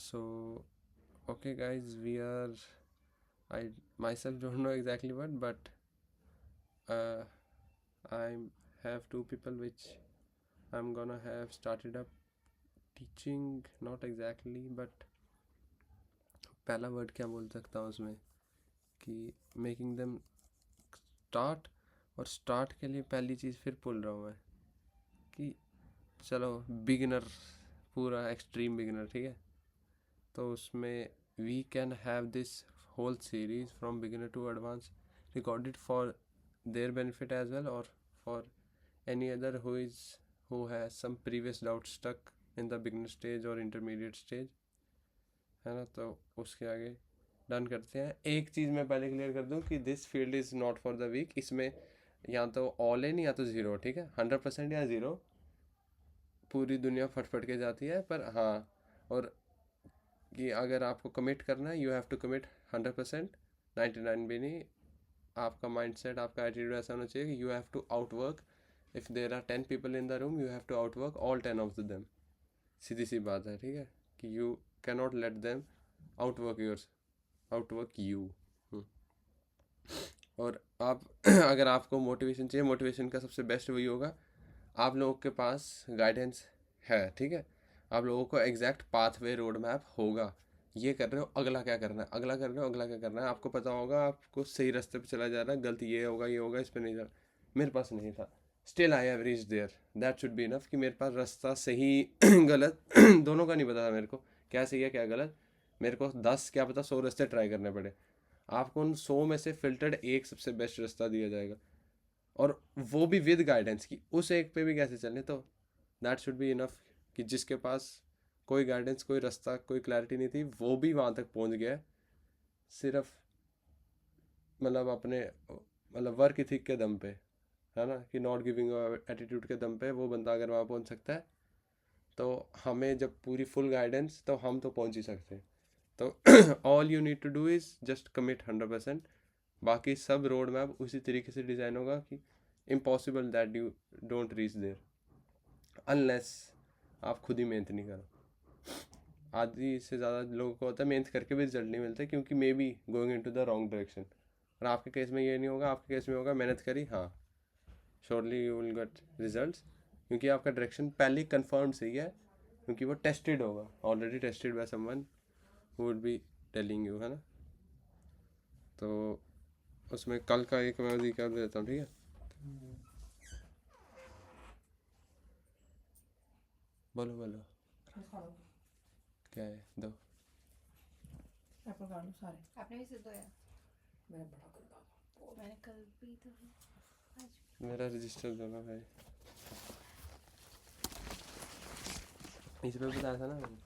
So, okay, guys, I myself don't know exactly what, but uh, I have two people which I'm gonna have started up teaching, not exactly, but पहला word क्या बोल सकता हूँ उसमें कि making them start, और start के लिए पहली चीज़ फिर बोल रहा हूँ मैं कि चलो बिगिनर, पूरा एक्सट्रीम बिगिनर, ठीक है। तो उसमें we can have this whole series from beginner to advance recorded for their benefit as well, or for any other who has some previous doubt stuck in the beginner stage or intermediate stage, है ना। तो उसके आगे done करते हैं। एक चीज़ मैं पहले क्लियर कर दूं कि this field is not for the weak. इसमें या तो ऑल इन या तो ज़ीरो, ठीक है। 100% या ज़ीरो, पूरी दुनिया फटफट के जाती है। पर हाँ, और कि अगर आपको कमिट करना है, यू हैव टू कमिट 100%, 99 भी नहीं। आपका माइंडसेट, आपका एटीट्यूड ऐसा होना चाहिए कि you have to outwork, if there are 10 people in the room, you have to outwork all 10 of them. सीधी सी बात है, ठीक है, कि you can not let them outwork you. और आप अगर आपको मोटिवेशन चाहिए, मोटिवेशन का सबसे बेस्ट वही होगा, आप लोगों के पास गाइडेंस है, ठीक है। आप लोगों को एग्जैक्ट पाथवे रोड मैप होगा, ये कर रहे हो, अगला क्या करना है, अगला कर रहे हो, अगला क्या करना है, आपको पता होगा, आपको सही रास्ते पे चला जा रहा है, गलती ये होगा, इस पर नहीं जा रहा। मेरे पास नहीं था, still I have reach there, that should be enough कि मेरे पास रास्ता सही गलत दोनों का नहीं पता था मेरे को, क्या सही है क्या गलत। मेरे को 10 क्या पता 100 रास्ते ट्राई करने पड़े। आपको उन 100 में से फिल्टर्ड एक सबसे बेस्ट रास्ता दिया जाएगा, और वो भी विद गाइडेंस की, उस एक पे भी कैसे चलें। तो दैट शुड बी इनफ कि जिसके पास कोई गाइडेंस, कोई रास्ता, कोई क्लैरिटी नहीं थी, वो भी वहाँ तक पहुँच गया। सिर्फ मतलब अपने मतलब वर्क इथिक के दम पे, है ना, कि नॉट गिविंग एटीट्यूड के दम पे वो बंदा अगर वहाँ पहुँच सकता है, तो हमें जब पूरी फुल गाइडेंस, तो हम तो पहुँच ही सकते हैं। तो all you need to do is just commit 100%। बाकी सब रोड मैप उसी तरीके से डिज़ाइन होगा कि impossible that you don't reach there, unless आप खुद ही मेहनत नहीं करो। आधी से ज़्यादा लोगों को होता है मेहनत करके भी रिजल्ट नहीं मिलते, क्योंकि may be going into the wrong direction. और आपके केस में ये नहीं होगा, आपके केस में होगा मेहनत करी, हाँ, surely you will get results, क्योंकि आपका डायरेक्शन पहले कंफर्म सही है, क्योंकि वो टेस्टेड होगा, already tested by someone who would be telling you, है ना। तो उसमें कल का एक मैं कर देता हूँ, ठीक है। बोलो बोलो, क्या है, दो। एप्पल खा लो सारे। आपने भी सिद्ध होया? मैं बड़ा गंदा था। मैंने कल भी तो आज मेरा रजिस्टर दो ना भाई, इस पे बताया था ना मैंने।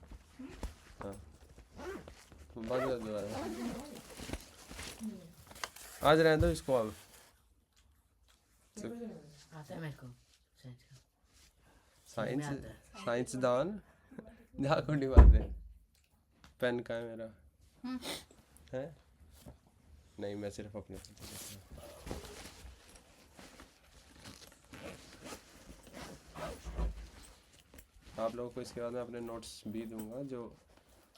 हाँ, बाद में दोबारा आज रहने दो इसको अब। आता है मेरे को साइंस का। साइंस में आता है। साइंसदान जा कुंडी मार दे। पेन का है मेरा, है नहीं, मैं सिर्फ अपने पे देख रहा हूँ। आप लोगों को इसके बाद मैं अपने नोट्स भी दूंगा, जो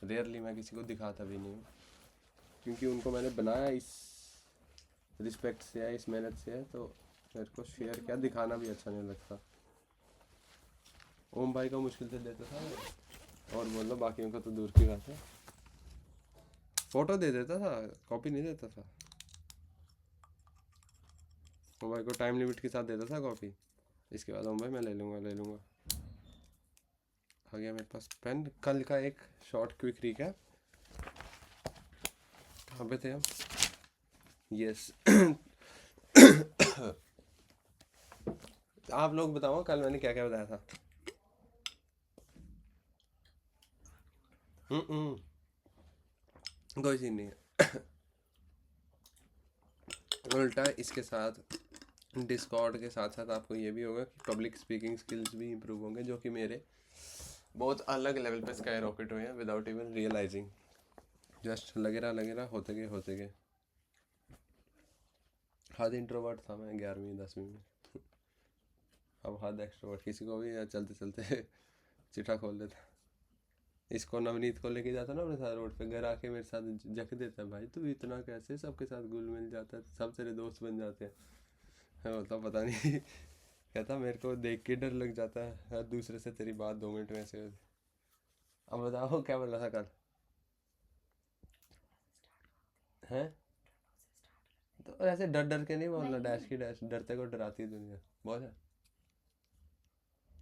रेयरली मैं किसी को दिखाता भी नहीं हूँ, क्योंकि उनको मैंने बनाया इस रिस्पेक्ट से है, इस मेहनत से है, तो मेरे को शेयर क्या दिखाना भी अच्छा नहीं लगता। ओम भाई को मुश्किल से देता था, और बोल लो बाकियों को तो दूर की बात है। फोटो दे देता था, कॉपी नहीं देता था। ओम भाई को टाइम लिमिट के साथ देता था कॉपी, इसके बाद ओम भाई मैं ले लूँगा। आ गया मेरे पास पेन। कल का एक शॉर्ट क्विक रिकैप, कहाँ पे थे हम, यस। आप लोग बताओ कल मैंने क्या क्या बताया था। कोई सीन नहीं है। उल्टा इसके साथ डिस्कॉर्ड के साथ साथ आपको ये भी होगा कि पब्लिक स्पीकिंग स्किल्स भी इंप्रूव होंगे, जो कि मेरे बहुत अलग लेवल पे स्काई रॉकेट हुए हैं विदाउट इवन रियलाइजिंग। जस्ट लगे रहा होते गए। हद इंट्रोवर्ट था मैं 11वीं 10वीं में, अब हद एक्सट्रोवर्ट, किसी को भी चलते चलते चिट्ठा खोल देता। इसको नवनीत को लेके जाता ना अपने साथ रोड पे, घर आके मेरे साथ जक देता है, भाई तू इतना कैसे सबके साथ घुल मिल जाता है, सब तेरे दोस्त बन जाते हैं। मैं बोलता पता नहीं कहता मेरे को देख के डर लग जाता है हर दूसरे से तेरी बात 2 मिनट में ऐसे होती। अब बताओ क्या बोल रहा था कल हैं? तो ऐसे डर डर के नहीं बोलना, नहीं। डैश की डैश, डरते को डराती है दुनिया। बोल है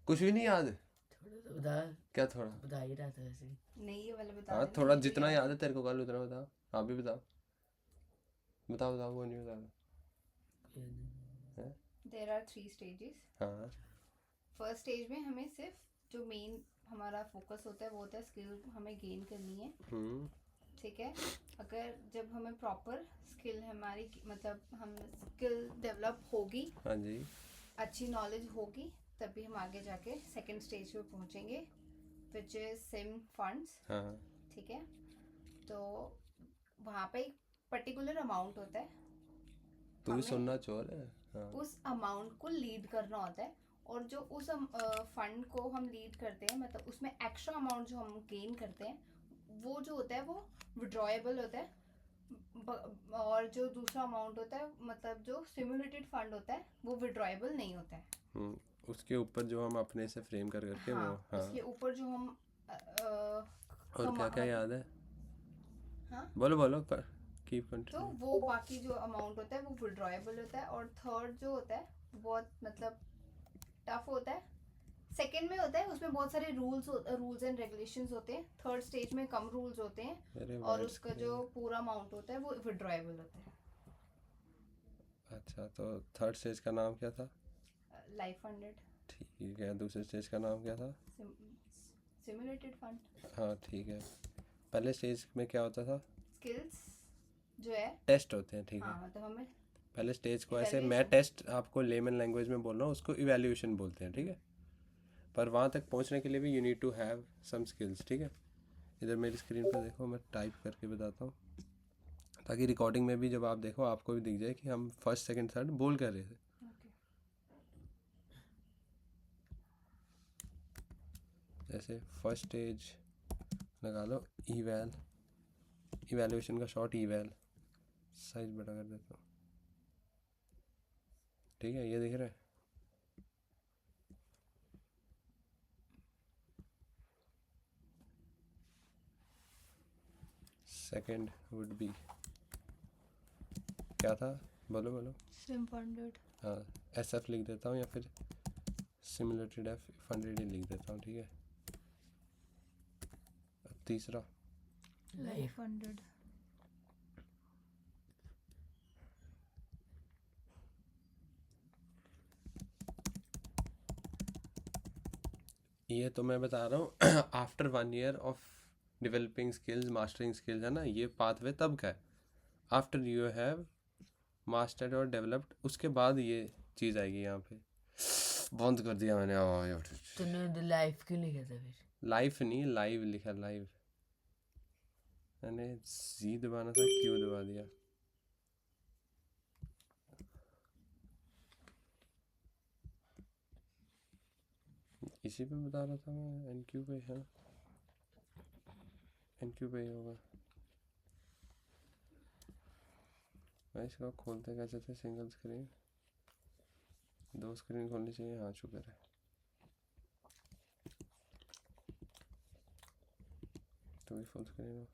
कुछ भी नहीं याद? थोड़ा तो बता, क्या थोड़ा? बता ही रहा था वैसे ही। नहीं, ये वाला बता हाँ देना, थोड़ा ये जो जितना याद याद है तेरे को कल उतना बताओ। आप भी बताओ बताओ बताओ, वो नहीं बता रहा है? There are 3 stages. हाँ फर्स्ट स्टेज में हमें सिर्फ जो मेन हमारा फोकस होता है वो होता है स्किल हमें गेन करनी है, हम्म ठीक है। अगर जब हमें प्रॉपर स्किल हमारी मतलब हम स्किल डेवलप होगी, हाँ जी अच्छी नॉलेज होगी, तभी हम आगे जाके सेकंड स्टेज पे पहुंचेंगे, विच इज सिम फंड्स, हाँ ठीक है। तो वहाँ पे एक पर्टिकुलर अमाउंट होता है, तू भी हमें सुनना चोर है। हाँ उस अमाउंट को लीड करना होता है, और जो उस फंड को हम लीड करते हैं, मतलब उसमें एक्स्ट्रा अमाउंट जो हम गेन करते हैं वो जो होता है वो विड्रॉएबल होता है। और जो दूसरा अमाउंट होता है, मतलब जो सिमुलेटेड फंड होता है, वो विड्रॉएबल नहीं होता है। हम्म, उसके ऊपर जो हम अपने से फ्रेम कर करके हाँ, वो हाँ। उसके ऊपर जो हम और क्या क्या मतलब याद है? हाँ, बोलो बोलो कीप तो कंटिन्यू। वो बाकी जो अमाउंट होता है वो विड्रॉएबल होता है। और थर्ड जो होता है बहुत मतलब टफ होता है। सेकंड में होता है, उसमें बहुत सारे रूल्स एंड रेगुलेशंस होते हैं। थर्ड स्टेज में कम रूल्स होते हैं, अरे और वाइट उसका स्क्रीन। जो पूरा अमाउंट होता है वो विड्रॉएबल होता है। अच्छा तो थर्ड स्टेज का नाम क्या था? लाइफ फंडेड ठीक है, दूसरे स्टेज का नाम क्या था? Simulated fund. हाँ ठीक है। पहले स्टेज में क्या होता था? स्किल्स जो है, टेस्ट होते हैं, ठीक है। हाँ मतलब हमें पहले स्टेज को ऐसे, मैं इवैल्यूएशन, टेस्ट आपको लेमन लैंग्वेज में बोल रहा हूँ, उसको इवैल्यूएशन बोलते हैं, ठीक है। पर वहाँ तक पहुँचने के लिए भी you need to have some skills, ठीक है। इधर मेरी स्क्रीन पर देखो, मैं टाइप करके बताता हूँ ताकि रिकॉर्डिंग में भी जब आप देखो आपको भी दिख जाए कि हम फर्स्ट सेकंड थर्ड बोल कर रहे थे। जैसे फर्स्ट स्टेज लगा लो, इवैल्यूएशन का शॉर्ट इवैल, साइज बड़ा कर देता हूँ, ठीक है, ये दिख रहा है। सेकंड वुड बी क्या था? बोलो बोलो। SIM funded. हाँ SF लिख देता हूँ, या फिर सिमुलेटेड F फंडेड लिख देता हूँ, ठीक है। अब तीसरा लाइफ फंडेड। ये तो मैं बता रहा हूँ after 1 year of developing skills, mastering skills, है ना, ये पाथवे तब का है। आफ्टर यू हैव मास्टर्ड और डेवलप्ड, उसके बाद ये चीज़ आएगी यहाँ पे। बंद कर दिया मैंने। तूने लाइफ क्यों लिखा था फिर? लाइफ नहीं, लाइव लिखा, लाइव। मैंने जी दबाना था, क्यों दबा दिया? इसी पे बता रहा था मैं, NQ पे है, NQ पे ही होगा। मैं इसका खोलते कैसे थे? सिंगल स्क्रीन, 2 स्क्रीन खोलनी चाहिए। हाँ शुक्र है। तो भी फुल स्क्रीन हो।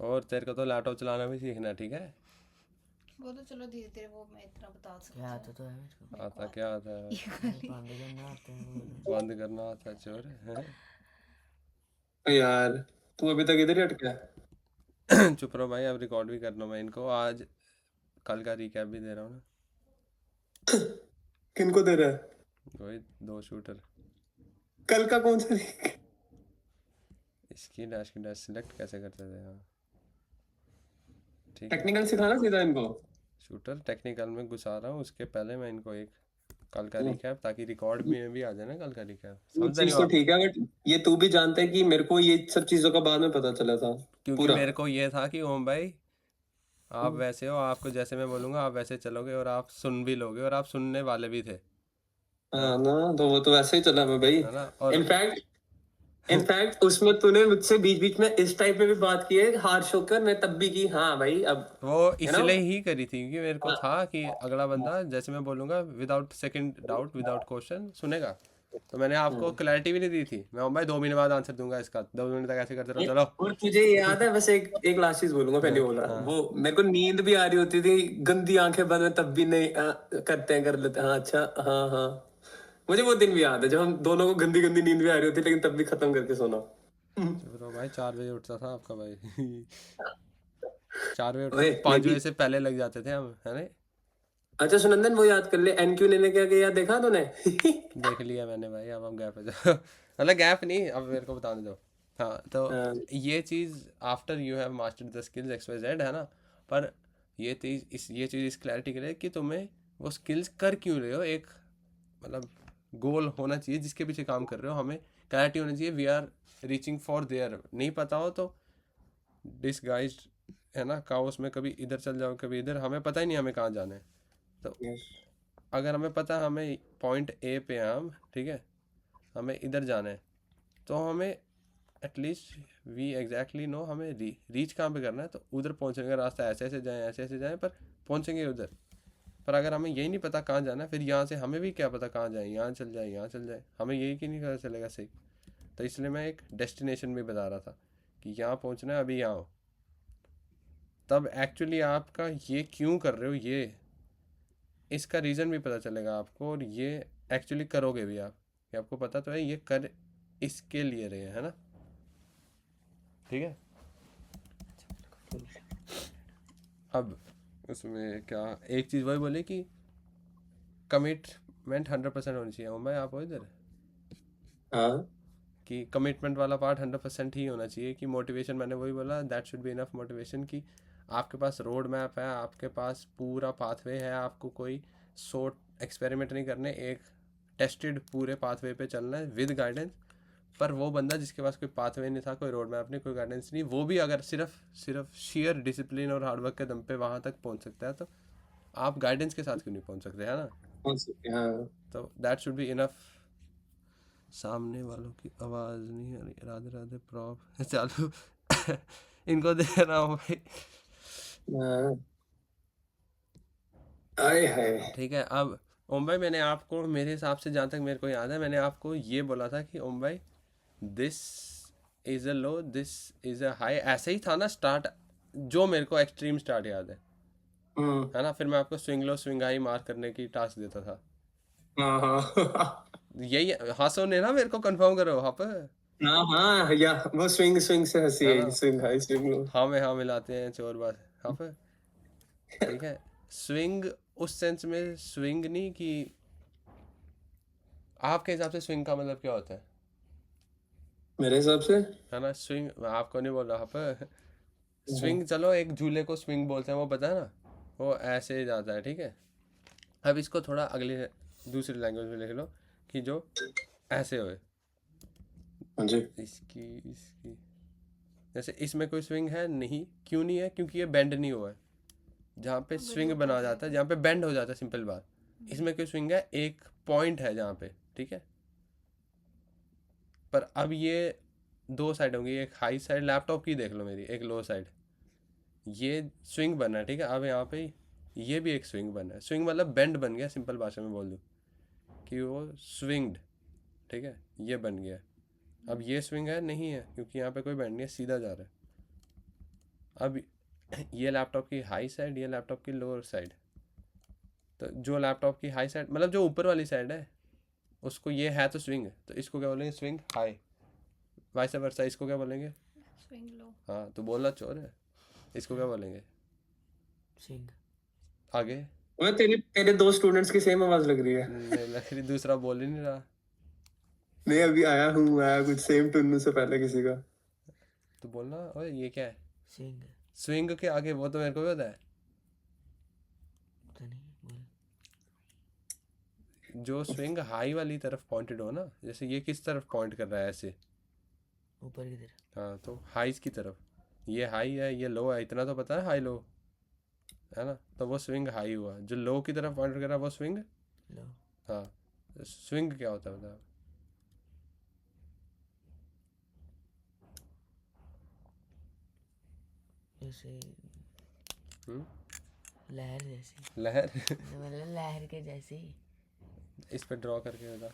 और तेरे को तो लैपटॉप चलाना भी सीखना है, ठीक है। वो तो चलो धीरे धीरे, वो मैं इतना बता सकती क्या हूँ। आता तो है मेरे को, आता क्या आता है? बंद करना आता है वो। बंद करना आता है, चोर है। यार तू अभी तक इधर ही अटका है। चुप रहो भाई, अब रिकॉर्ड भी करना मैं इनको। आज कल का रिकैप भी दे रहा हूँ ना। किनको दे रहा है? वही 2 शूटर। कल का कौन सा leak? इसकी डैश की डैश सिलेक्ट कैसे करते थे? हाँ ठीक है। टेक्निकल सिखाना सीधा इनको। शूटर टेक्निकल में घुसा रहा हूँ, उसके पहले मैं इनको एक कल का रिकैप, ताकि रिकॉर्ड में भी आ जाए ना कल का रिकैप। वो समझ रहे चीज हो तो आप? ठीक है, बट ये तू भी जानता है कि मेरे को ये सब चीजों का बाद में पता चला था क्योंकि पूरा। मेरे को ये था कि ओम भाई आप वैसे हो, आपको जैसे मैं बोलूंगा आप वैसे चलोगे और आप सुन भी लोगे और आप सुनने वाले भी थे, हाँ ना, तो वो तो वैसे ही चला मैं भाई। है ना। और इनफैक्ट उसमें तूने मुझसे बीच बीच में इस टाइप में भी बात की है, हार्श होकर, मैं तब भी की, हाँ भाई अब, वो यू नो। इसलिए ही करी थी क्योंकि मेरे को था कि अगला बंदा जैसे मैं बोलूंगा without second doubt without question सुनेगा। तो मैंने आपको क्लैरिटी भी नहीं दी थी, मैं भाई 2 महीने बाद आंसर दूंगा इसका, 2 महीने तक ऐसे करते रहो चलो। और तुझे याद है, बस एक लास्ट चीज बोलूंगा, पहले बोल रहा, वो मेरे को नींद भी आ रही होती थी, गंदी आंखें बंद में, तब भी नहीं, करते हैं, कर लेते हैं, हाँ अच्छा, हाँ हाँ। मुझे वो दिन भी याद है जब हम दोनों को गंदी गंदी नींद भी आ रही होती, लेकिन तब भी खत्म करके सोना। चुप रहो भाई, 4 बजे उठता था आपका भाई 4 बजे उठता ओए था, 5 बजे लेकिन, से पहले लग जाते थे हम, है ना। अच्छा सुनंदन, वो याद कर ले, एनक्यू ने क्या किया, देखा तूने? देख लिया मैंने भाई, अब हम गैप है जाओ मतलब गैप नहीं, अब मेरे को बताने दो। हाँ तो हाँ, ये चीज़ after you have mastered the skills X Y Z, है ना। पर ये चीज़ इस क्लैरिटी के लिए कि तुम्हें वो स्किल्स कर क्यों रहे हो, एक मतलब गोल होना चाहिए जिसके पीछे काम कर रहे हो, हमें क्लैरिटी होनी चाहिए, we are reaching for there. नहीं पता हो तो डिसगाइज्ड, है ना, काओस में कभी इधर चल जाओ कभी इधर, हमें पता ही नहीं हमें कहाँ जाना है। तो yes, अगर हमें पता है हमें पॉइंट ए पे हैं हम, ठीक है, हमें इधर जाना है, तो हमें एटलीस्ट वी एग्जैक्टली नो हमें रीच कहाँ पे करना है, तो उधर पहुँचने का रास्ता ऐसे ऐसे जाएं ऐसे ऐसे जाएं, पर पहुँचेंगे उधर। पर अगर हमें यही नहीं पता कहाँ जाना है, फिर यहाँ से हमें भी क्या पता कहाँ जाए, यहाँ चल जाए यहाँ चल जाए, हमें यही कि नहीं पता चलेगा सही। तो इसलिए मैं एक डेस्टिनेशन भी बता रहा था कि यहाँ पहुँचना है, अभी यहाँ हो, तब एक्चुअली आपका ये क्यों कर रहे हो, ये इसका रीज़न भी पता चलेगा आपको, और ये एक्चुअली करोगे भी आप, कि आपको पता तो है ये कर इसके लिए रहे हैं, है ना। ठीक है। अब उसमें क्या, एक चीज़ वही बोले कि कमिटमेंट 100% होनी चाहिए। भाई आप हो इधर हाँ, कि कमिटमेंट वाला पार्ट 100% ही होना चाहिए, कि मोटिवेशन मैंने वही बोला, that should be enough motivation, कि आपके पास रोड मैप है, आपके पास पूरा पाथवे है, आपको कोई शॉर्ट एक्सपेरिमेंट नहीं करने, एक टेस्टेड पूरे पाथवे पे चलना है विद गाइडेंस। पर वो बंदा जिसके पास कोई पाथवे नहीं था, कोई रोड मैप नहीं, कोई गाइडेंस नहीं, वो भी अगर सिर्फ शेयर डिसिप्लिन और हार्डवर्क के दम पे वहाँ तक पहुँच सकता है, तो आप गाइडेंस के साथ क्यों नहीं पहुँच सकते, है ना। हाँ, तो दैट शुड बी इनफ। सामने वालों की आवाज़ नहीं आ रही, राधे राधे प्रॉप चालू इनको दे रहा हूँ भाई। हाँ, आए हाय, ठीक है। अब ओम भाई, मैंने आपको मेरे हिसाब से जहाँ तक मेरे को याद है, मैंने आपको ये बोला था कि ओम भाई this is a low, this is a high, ऐसे ही था ना स्टार्ट, जो मेरे को एक्सट्रीम स्टार्ट याद है ना। फिर मैं आपको swing low swing high mark करने की टास्क देता था, हाँ हाँ यही। हाँ ने ना मेरे को कंफर्म करो आप, हाँ हाँ, या वो स्विंग स्विंग से हंसी है है, ना। Swing high, swing low. हाँ में हाँ मिलाते हैं चोर बात, हाँ पे। ठीक है। स्विंग उस सेंस में स्विंग नहीं कि, आपके हिसाब से स्विंग का मतलब क्या होता मेरे हिसाब से, है ना। स्विंग आपको नहीं बोल रहा पर स्विंग, चलो एक झूले को स्विंग बोलते हैं, वो पता है ना, वो ऐसे जाता है, ठीक है। अब इसको थोड़ा अगली दूसरी लैंग्वेज में लिख लो, कि जो ऐसे होए, हाँ जी, इसकी इसकी जैसे इसमें कोई स्विंग है नहीं, क्यों नहीं है, क्योंकि ये बेंड नहीं हुआ है। जहाँ पे स्विंग बना जाता है, जहाँ पे बेंड हो जाता है, सिंपल बात। इसमें कोई स्विंग है, एक पॉइंट है जहाँ पे, ठीक है। पर अब ये दो साइड होंगी, एक हाई साइड लैपटॉप की देख लो मेरी, एक लो साइड, ये स्विंग बना है, ठीक है। अब यहाँ पे ये भी एक स्विंग बना है, स्विंग मतलब बेंड बन गया, सिंपल भाषा में बोल दूँ कि वो स्विंग्ड, ठीक है, ये बन गया। अब ये स्विंग है नहीं है, क्योंकि यहाँ पे कोई बेंड नहीं है, सीधा जा रहा है। अब ये लैपटॉप की हाई साइड, ये लैपटॉप की लोअर साइड, तो जो लैपटॉप की हाई साइड मतलब जो ऊपर वाली साइड है, उसको ये है तो स्विंग, तो इसको क्या बोलेंगे, स्विंग हाई। वाइस वर्सा इसको क्या बोलेंगे, स्विंग लो। हाँ तो बोलना चोर है, इसको क्या बोलेंगे सिंग। आगे। वो तेरे तेरे दो स्टूडेंट्स की सेम आवाज लग रही है। नहीं लग रही, दूसरा बोल ही नहीं रहा। नहीं, अभी आया कुछ सेम टुन्नू से पहले किसी का। तो बोलना ओए ये क्या है, सिंग। स्विंग के आगे, वो तो मेरे को भी पता है। पता नहीं बोल। जो स्विंग हाई वाली तरफ पॉइंटेड हो ना, जैसे ये किस तरफ पॉइंट कर रहा है ऐसे, ऊपर की तरफ। हाँ तो हाईज की तरफ, ये हाई है ये लो है, इतना तो पता है हाई लो, है ना, तो वो स्विंग हाई हुआ। जो लो की तरफ पॉइंट कर रहा है वो स्विंग, लो। हाँ। स्विंग क्या होता है बताओ? जैसे हम्म? लहर जैसी, लहर मतलब लहर के जैसी। इस पे ड्रॉ करके बता।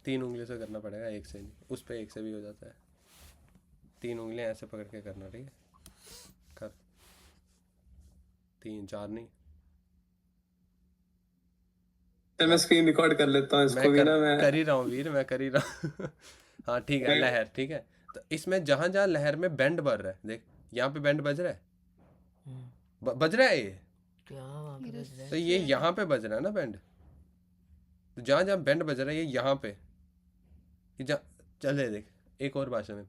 3 उंगलियों से करना पड़ेगा, एक से नहीं। उस पे एक से भी हो जाता है। 3 उंगलियां ऐसे पकड़ के करना, ठीक है? कर। 3 4 नहीं। मैं स्क्रीन रिकॉर्ड कर लेता हूँ मैं इसको भी ना मैं। कर ही रहा हूँ वीर, मैं कर ही रहा हूँ। हाँ ठीक है, लहर, ठीक है। तो इसमें जहां जहां लहर में बेंड बढ़ रहा है, देख यहाँ पे बेंड बज रहा है, बज रहा है ये। क्या वहाँ पे बज रहा तो है? ये यहाँ पे बज रहा है ना बेंड। तो जहां जहां बेंड बज रहा है ये यहाँ पे, ये चले देख। एक और भाषा में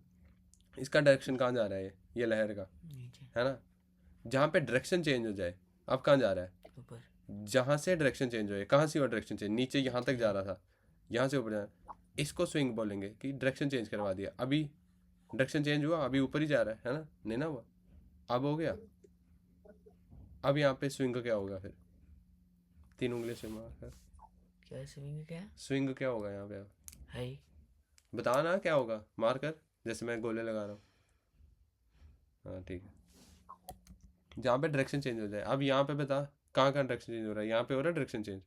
इसका डायरेक्शन कहाँ जा रहा है, ये लहर का, नीचे, है ना। जहाँ पे डायरेक्शन चेंज हो जाए, अब कहाँ जा रहा है? ऊपर। जहाँ से डायरेक्शन चेंज हो जाए, कहाँ से वो डायरेक्शन चेंज, नीचे यहाँ तक जा रहा था, यहाँ से ऊपर जाना। इसको स्विंग बोलेंगे कि डायरेक्शन चेंज करवा दिया। अभी डायरेक्शन चेंज हुआ, अभी ऊपर ही जा रहा है ना, नहीं ना हुआ, अब हो गया। अब यहाँ पे स्विंग क्या होगा फिर? 3 उंगली से मार कर क्या स्विंग? क्या स्विंग क्या होगा यहाँ पे? अब हाई? बता ना क्या होगा, मार कर, जैसे मैं गोले लगा रहा हूँ। हाँ ठीक है, जहाँ पे डायरेक्शन चेंज हो जाए। अब यहाँ पे बता कहाँ कहाँ डायरेक्शन चेंज हो रहा है? यहाँ पे हो रहा है डायरेक्शन चेंज,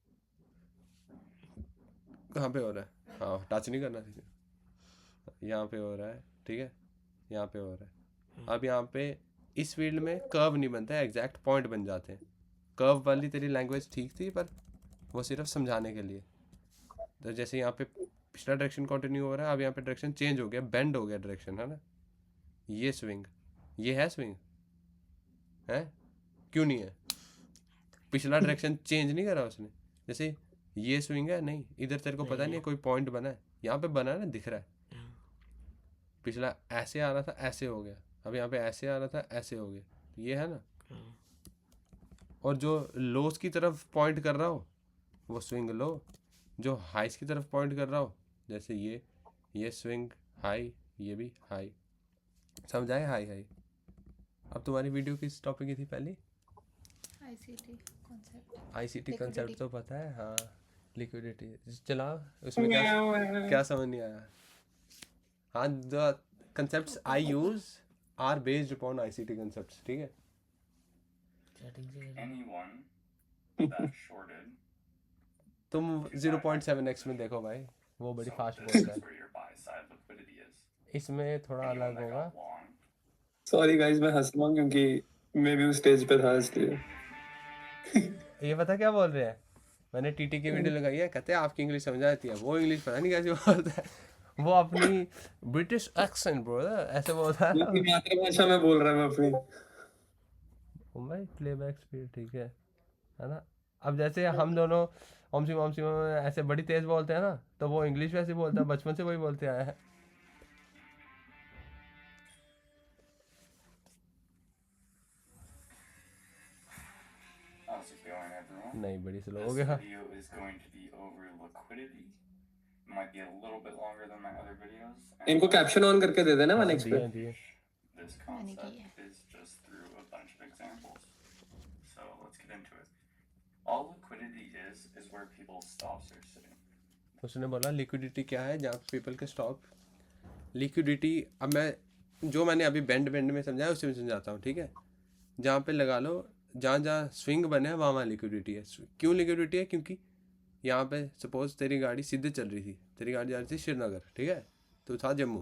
कहाँ पे हो रहा है? हाँ, टच नहीं करना चाहिए। यहाँ पे हो रहा है, ठीक है, यहाँ पे हो रहा है। अब यहाँ पे इस फील्ड में कर्व नहीं बनता है, एग्जैक्ट पॉइंट बन जाते हैं। कर्व वाली तेरी लैंग्वेज ठीक थी, पर वो सिर्फ समझाने के लिए। तो जैसे यहाँ पे पिछला डायरेक्शन कंटिन्यू हो रहा है, अब यहाँ पे डायरेक्शन चेंज हो गया, बेंड हो गया डायरेक्शन, है ना। ये स्विंग, ये है स्विंग, है? क्यों नहीं है? पिछला डायरेक्शन चेंज नहीं करा उसने। जैसे ये स्विंग है, नहीं, इधर तेरे को पता नहीं है कोई पॉइंट बना है, यहाँ पे बना है ना, दिख रहा है। पिछला ऐसे आ रहा था, ऐसे हो गया। अब यहाँ पे ऐसे आ रहा था, ऐसे हो गया, ये है ना। और जो लोस की तरफ पॉइंट कर रहा हो वो स्विंग लो, जो हाइस की तरफ पॉइंट कर रहा हो, जैसे ये स्विंग हाई, ये भी हाई। समझ आए? High high. अब तुम्हारी वीडियो किस टॉपिक की थी पहली? ICT concept. आईसीटी कंसेप्ट तो पता है, हाँ। लिक्विडिटी चला, उसमें क्या समझ नहीं आया? हाँ, the concepts I use are based upon ICT concepts, ठीक है। स्टार्टिंग से कर। Anyone that shorted तुम 0.7x में देखो भाई, वो बड़ी फास्ट बोलता is है। where your buy side liquidity is. इसमें थोड़ा Anyone अलग that होगा। got long, सॉरी गाइस मैं हंस रहा हूँ क्योंकि मैं भी उस स्टेज पे था इसलिए। ये पता क्या बोल रहे हैं? मैंने टीटी की वीडियो लगाई है, कहते हैं आपकी इंग्लिश समझ आती है, वो इंग्लिश पता नहीं कैसे बोलता है। वो अपनी ब्रिटिश एक्सेंट ब्रो ऐसे बोलता है। अपनी मातृभाषा में बोल रहा है मैं अपनी। ओ भाई प्लेबैक स्पीड ठीक है ना। अब जैसे हम दोनों ओमसी ओमसी ऐसे बड़ी तेज बोलते हैं ना, तो वो इंग्लिश वैसे बोलता है, बचपन से वही बोलते आया है। how's it going, everyone? नहीं, बड़ी स्लो This हो गया। video is going to be over liquidity. Might be a little bit longer than my other videos. and इनको कैप्शन ऑन करके दे देना हाँ, नेक्स्ट पे। दिए This concept is just through a bunch of examples. So let's get into it. All liquidity is where people's stops are sitting. उसने बोला liquidity क्या है, जहाँ पीपल के स्टॉप। लिक्विडिटी, अब मैं जो मैंने अभी बेंड में समझाया उसे मैं समझाता हूँ, ठीक है। जहाँ पे लगा लो, जहाँ जहाँ स्विंग बने हैं वहाँ लिक्विडिटी है। क्यों लिक्विडिटी है? क्योंकि यहाँ पे सपोज तेरी गाड़ी सीधे चल रही थी, तेरी गाड़ी जा रही थी श्रीनगर, ठीक है, तो था जम्मू,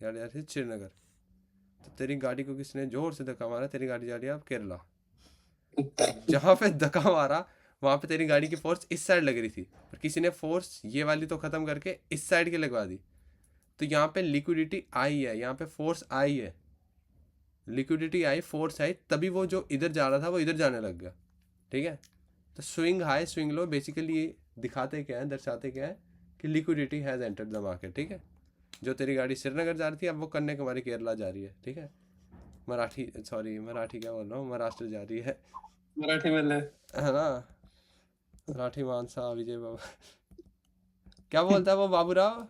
गाड़ी जा रही थी श्रीनगर, तो तेरी गाड़ी को किसने जोर से धक्का मारा, तेरी गाड़ी जा रही है अब केरला। जहाँ पे धक्का मारा वहाँ पे तेरी गाड़ी की फोर्स इस साइड लग रही थी, पर किसी ने फोर्स ये वाली तो ख़त्म करके इस साइड की लगवा दी, तो यहाँ पे लिक्विडिटी आई है, यहाँ पे फोर्स आई है, लिक्विडिटी आई, फोर्स आई, तभी वो जो इधर जा रहा था वो इधर जाने लग गया, ठीक है। तो swing high swing low basically ये दिखाते क्या है, दर्शाते क्या है कि liquidity has entered the market, ठीक है। जो तेरी गाड़ी श्रीनगर जा रही थी अब वो कन्याकुमारी केरला जा रही है, ठीक है। मराठी क्या बोल रहा हूँ, महाराष्ट्र जा रही है, मराठी में ले। है ना। मराठी मानसा विजय बाबा क्या बोलता है वो बाबूराव?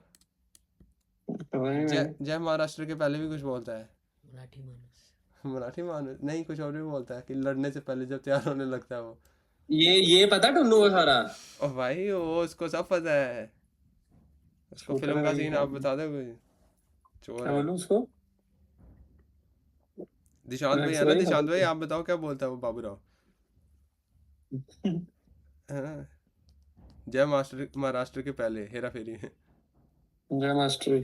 जय महाराष्ट्र के पहले भी कुछ बोलता है। मराठी माणूस। मराठी मानो नहीं, कुछ और भी बोलता है कि लड़ने से पहले जब तैयार होने लगता है वो। ये पता है टुन्नू को सारा? और भाई वो उसको सब पता है, उसको शुक्र फिल्म है का भाई। सीन आप बता दो कोई। चोर क्या है बोलूं उसको? दिशांत भाई, मैक्स है ना भाई दिशांत भाई, आप बताओ क्या बोलता है वो बाबूराव, है ना? जय मास्टर महाराष्ट्र के पहले हेरा फेरी है। जय मास्टरी।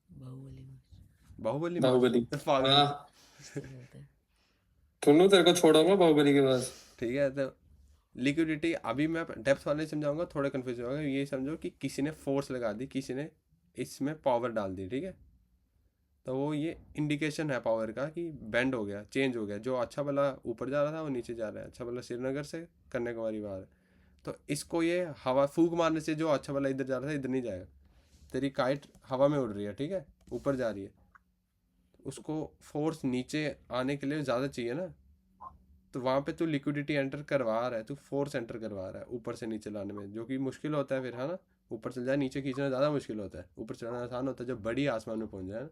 बाहुबली में बाहुबली बाहुबली। मास्टर पागल। हाँ सब होता है। टुन्नू तेरे को छोड़ूंगा बाहुबली के पास। ठीक है, तो लिक्विडिटी अभी मैं डेप्थ वाले समझाऊंगा, थोड़ा कंफ्यूज होगा। ये समझो कि किसी ने फोर्स लगा दी, किसी ने इसमें पावर डाल दी, ठीक है? तो वो ये इंडिकेशन है पावर का कि बेंड हो गया, चेंज हो गया, जो अच्छा भला ऊपर जा रहा था वो नीचे जा रहा है, अच्छा भला श्रीनगर से कन्याकुमारी बाहर। तो इसको ये हवा फूक मारने से जो अच्छा भला इधर जा रहा था इधर नहीं जाएगा। तेरी काइट हवा में उड़ रही है, ठीक है, ऊपर जा रही है, उसको फोर्स नीचे आने के लिए ज़्यादा चाहिए ना, तो वहाँ पे तू लिक्विडिटी एंटर करवा रहा है, तू फोर्स एंटर करवा रहा है ऊपर से नीचे लाने में, जो कि मुश्किल होता है फिर, है ना? ऊपर चल जाए नीचे खींचना ज़्यादा मुश्किल होता है, ऊपर चढ़ना आसान होता है जब बड़ी आसमान में पहुँच जाए ना।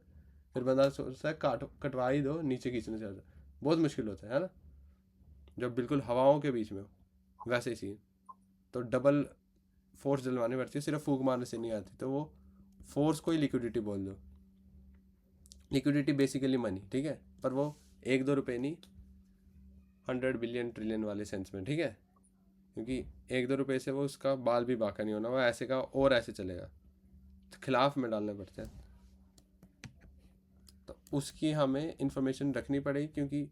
फिर बंदा सोचता है कटवा ही दो, नीचे खींचने से ज़्यादा बहुत मुश्किल होता है ना, जब बिल्कुल हवाओं के बीच में हो, वैसे ही सीन। तो डबल फोर्स डलवानी पड़ती है, सिर्फ फूक मारने से नहीं आती, तो वो फोर्स को ही लिक्विडिटी बोल दो। लिक्विडिटी बेसिकली मनी, ठीक है, पर वो 1-2 रुपये नहीं, 100 बिलियन ट्रिलियन वाले सेंस में, ठीक है? क्योंकि 1-2 रुपये से वो उसका बाल भी बाका नहीं होना, वो ऐसे का और ऐसे चलेगा, तो खिलाफ में डालने पड़ते हैं। तो उसकी हमें इंफॉर्मेशन रखनी पड़ेगी, क्योंकि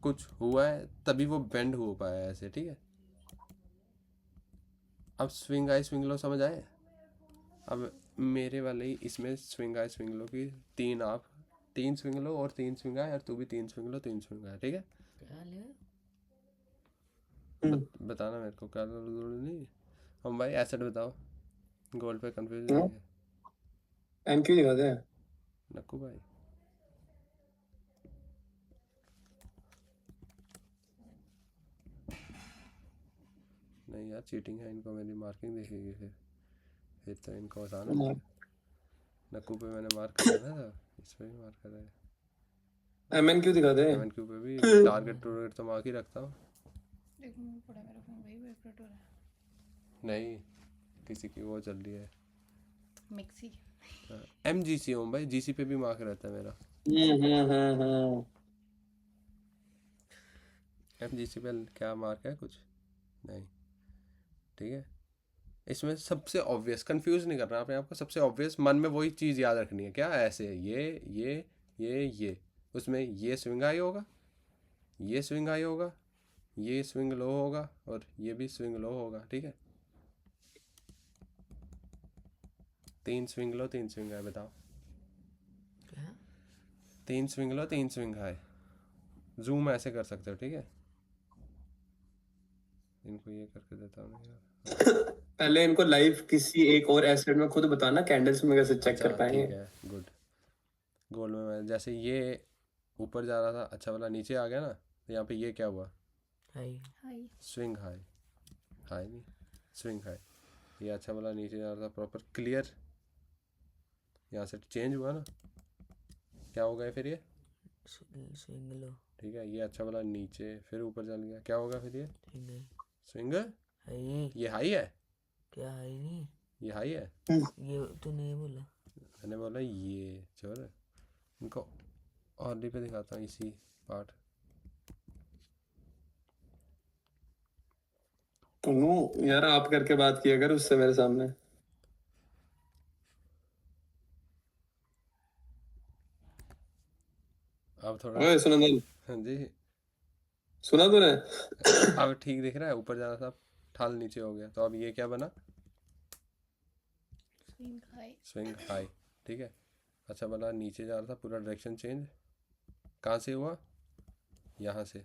कुछ हुआ है तभी वो बेंड हो पाया है ऐसे, ठीक है? अब स्विंग आई स्विंग लो समझ आए? अब मेरे वाले ही इसमें स्विंग आई स्विंग लो की 3 स्विंग लो और 3 स्विंग आए, और तू भी 3 स्विंग लो 3 स्विंग आए, ठीक है? क्या ले बताना मेरे को क्या नहीं। हम भाई एसेट बताओ, गोल्ड पे कंफ्यूज नहीं है एमक्यू दिखाते हैं। नक्कू भाई? नहीं यार, चीटिंग है, इनको मेरी मार्किंग दिखेगी फिर तो इनको आसान है। नक्कू पे मैंने मार्क करा था, इस पे भी मार्क करा है। एमएनक्यू दिखाते हैं। MNQ पे भी टारगेट टूरगेट तो मार्क ही रखता हूँ। देखो मैं पड़ा मेरा फोन वही वाइब्रेट हो रहा है। नहीं, किसी की वो चल रही है मिक्सी। MGC हूँ भाई, GC पे भी मार्क रहता है मेरा। हम्म। MGC पे क्या मार्क है कुछ नहीं, ठीक है? इसमें सबसे ऑब्वियस, कंफ्यूज नहीं करना आपने, आपको सबसे ऑब्वियस मन में वही चीज़ याद रखनी है, क्या ऐसे ये उसमें ये स्विंग हाई होगा, ये स्विंग हाई होगा, ये स्विंग लो होगा, और ये भी स्विंग लो होगा, ठीक है? 3 स्विंग लो 3 स्विंग हाई, बताओ। क्या 3 swing low 3 swing high, zoom ऐसे कर सकते हो, ठीक है? इनको ये करके देता हूँ नहीं यार। पहले इनको लाइव किसी एक और एसेट में खुद बताना, कैंडल्स में कैसे चेक कर अच्छा पाएंगे। ठीक है, गुड। गोल्ड में मैं जैसे ये ऊपर जा रहा था, अच्छा वाला नीचे आ गया ना, तो यहाँ पे ये क्या हुआ, high high. Swing high, high नहीं स्विंग हाई। ये अच्छा वाला नीचे जा रहा था प्रॉपर क्लियर, यहाँ से चेंज हुआ ना, क्या हो गया फिर ये, स्विंग लो ठीक है? ये अच्छा वाला नीचे फिर ऊपर चल गया, क्या होगा फिर ये ठीक है। स्विंग, हाई ये हाई है, क्या हाई नहीं, ये हाई है, ये तूने ये बोला। मैंने बोला ये चोर है। इनको और पे दिखाता हूँ इसी पार्ट। टुन्नू यार आप करके बात किया कर उससे मेरे सामने। अब थोड़ा ओए सुनंदन, हाँ जी, सुना तूने? अब ठीक दिख रहा है, ऊपर जाना था ठाल नीचे हो गया, तो अब ये क्या बना, स्विंग हाई। स्विंग हाई, ठीक है? अच्छा बना नीचे जा रहा था, पूरा डायरेक्शन चेंज कहाँ से हुआ, यहाँ से,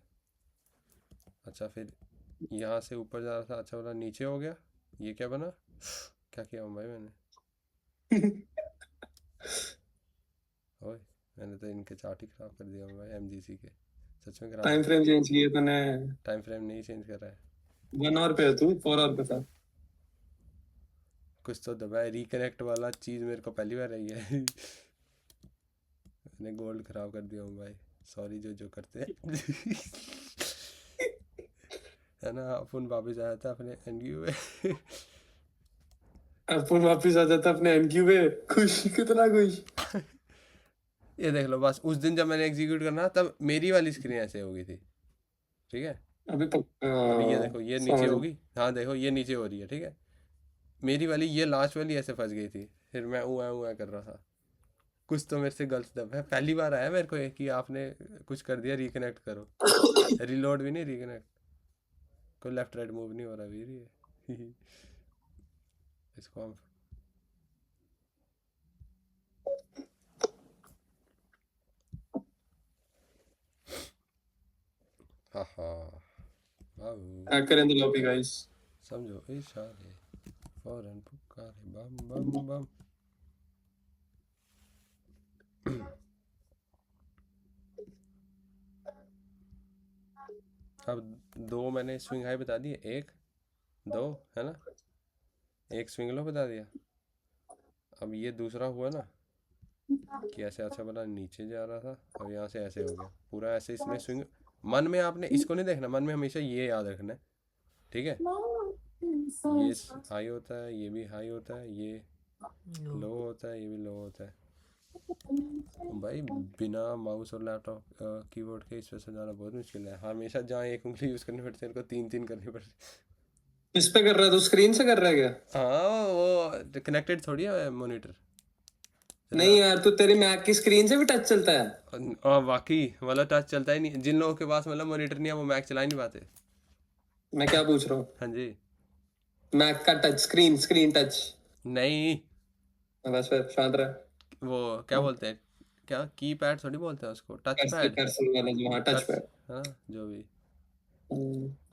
अच्छा फिर यहाँ से ऊपर जा रहा था, अच्छा बना नीचे हो गया, ये क्या बना, क्या किया हूँ भाई मैंने, ओए मैंने तो इनके चार्ट ही खराब कर दिया हूँ भाई, MGC के सच में खराब। टाइम फ्रेम चेंज किए तूने। टाइम फ्रेम नहीं चेंज कर रहा है, 1 आवर पे है तू, 4 आवर पे था। कुछ तो दबाए, रिकनेक्ट वाला चीज़ मेरे को पहली बार आई है। मैंने गोल्ड खराब कर दिया हूँ भाई। सॉरी जो करते हैं है ना। अपन वापस आया था अपने एनक्यू में अपन वापिस आ जाता अपने एनक्यू पे, खुश, कितना खुश। ये देख लो बस उस दिन जब मैंने एग्जीक्यूट करना तब मेरी वाली स्क्रीन ऐसे हो गई थी, ठीक है। अभी अभी ये देखो ये नीचे समझ। होगी, हाँ देखो ये नीचे हो रही है, ठीक है। मेरी वाली ये लास्ट वाली ऐसे फंस गई थी, फिर मैं ऊँ कर रहा था। कुछ तो मेरे से गलत दब है, पहली बार आया मेरे को ये कि आपने कुछ कर दिया, रिकनेक्ट करो। रिलोड भी नहीं, रिकनेक्ट। कोई लेफ्ट राइट मूव नहीं हो रहा वीर ये इसको हम हाँ हाँ hacker in the lobby guys. समझो इशारे फौरन पुकारे बम बम बम। अब 2 मैंने स्विंग हाई बता दिए, 1 2 है ना, 1 स्विंग लो बता दिया। अब ये दूसरा हुआ ना कि ऐसे अच्छा बना नीचे जा रहा था, अब यहाँ से ऐसे हो गया पूरा ऐसे। इसने स्विंग मन में आपने इसको नहीं देखना, मन में हमेशा ये याद रखना है, ठीक है। ये हाई होता है, ये भी हाई होता है, ये लो होता है, ये भी लो होता है। भाई बिना माउस और लैपटॉप कीबोर्ड के इस पे समझाना बहुत मुश्किल है। हमेशा जहाँ एक उंगली यूज करनी पड़ती है, इनको 3 करनी पड़ती। इस पे कर रहा है तो स्क्रीन से कर रहा है क्या? हाँ वो कनेक्टेड थोड़ी है मॉनिटर। नहीं यार, तो तेरी मैक की स्क्रीन से भी टच चलता है? वाकई मतलब टच चलता ही नहीं। जिन लोगों के पास मतलब मॉनिटर नहीं है वो मैक चला ही नहीं पाते। मैं क्या पूछ रहा हूँ, हाँ जी। मैक का टच स्क्रीन टच? नहीं बस फिर शांत रह। वो क्या बोलते हैं, क्या की पैड थोड़ी बोलते हैं उसको, टच पैड, कर्सर वाला जो, हाँ टच पैड। हाँ जो भी।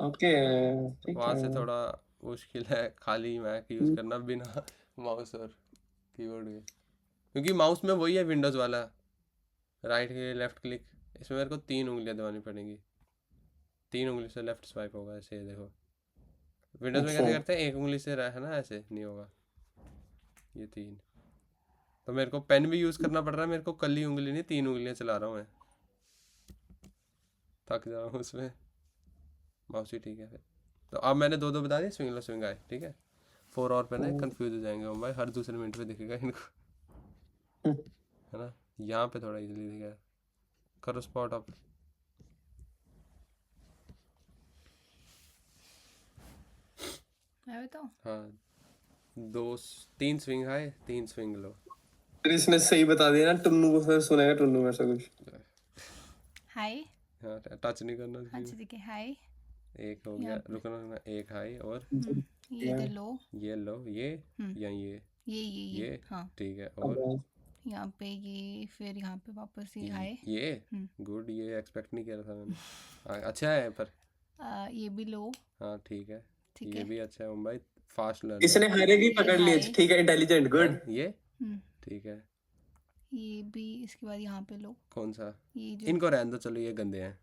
ओके ठीक वहाँ से है। थोड़ा मुश्किल है खाली मैक यूज़ करना बिना माउस और कीबोर्ड के, क्योंकि माउस में वही है विंडोज़ वाला, राइट के लेफ्ट क्लिक। इसमें मेरे को 3 उंगलियां दबानी पड़ेंगी, 3 उंगली से लेफ्ट स्वाइप होगा ऐसे। ये देखो विंडोज़ में कैसे करते हैं, 1 उंगली से है ना, ऐसे नहीं होगा ये 3। तो मेरे को पेन भी यूज़ करना पड़ रहा है, मेरे को कली उंगली नहीं 3 उंगलियां चला रहा हूँ मैं, थक जा रहा हूँ उसमें। माउस ही ठीक है फिर। तो अब मैंने 2 बता दिए, स्विंग लो स्विंग आए, ठीक है। 4 और पे ना कंफ्यूज हो जाएंगे हम भाई, हर दूसरे मिनट पे दिखेगा इनको है ना। यहाँ पे थोड़ा इजीली दिखेगा, करो स्पॉट अप। मैं बताऊँ? हाँ 3 स्विंग हाई 3 स्विंग लो। फिर इसने सही बता दिया ना, टुन्नू को फिर सुनेगा टुन्नू में से कुछ। हाई। हाँ टच नहीं करना अच्छा screen। ठीक है, हाई। एक हो गया, रुकना, 1 हाई और ये इधर लो। ये लो, ये या ये हाँ। ठीक है। और यहाँ पे ये, फिर यहाँ पे वापस ये हाई। ये गुड, ये एक्सपेक्ट नहीं किया था मैंने। अच्छा है पर ये भी लो। हाँ ठीक है, ठीक ये है। भी अच्छा है भाई, फास्ट लर्न। इसने हरे भी पकड़ लिए, ठीक है, इंटेलिजेंट, गुड। ये हम्म, ठीक है। ये भी। इसके बाद यहाँ पे लो। कौन सा? ये जो इनको रहने दो, चलो ये गंदे हैं।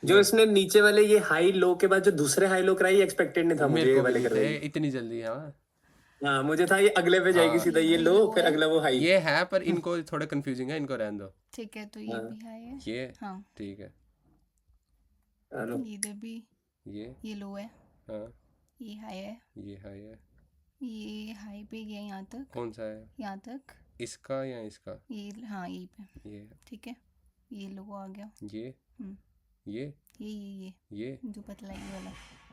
जो इसने नीचे वाले ये हाई लो के बाद जो दूसरे हाई लो कराई, एक्सपेक्टेड नहीं था मुझे मेरे ये को भी वाले नहीं थे करवाई। इतनी जल्दी। हाँ हाँ मुझे था ये अगले पे जाएगी सीधा, ये लो फिर अगला वो हाई। ये है पर इनको थोड़े कंफ्यूजिंग है, इनको रहने दो। ठीक है, तो ये भी हाई है। ये हाँ। ठीक है, हेलो, इधर भी ये लो है। हाँ ये हाई है। ये हाई है। ये हाई पे गया यहाँ तक। कौन सा है, यहाँ तक। इसका या इसका? ये हाँ यही पे। ये ठीक है, ये लो आ गया। ये हम्म, ये ये जो पतला ये वाला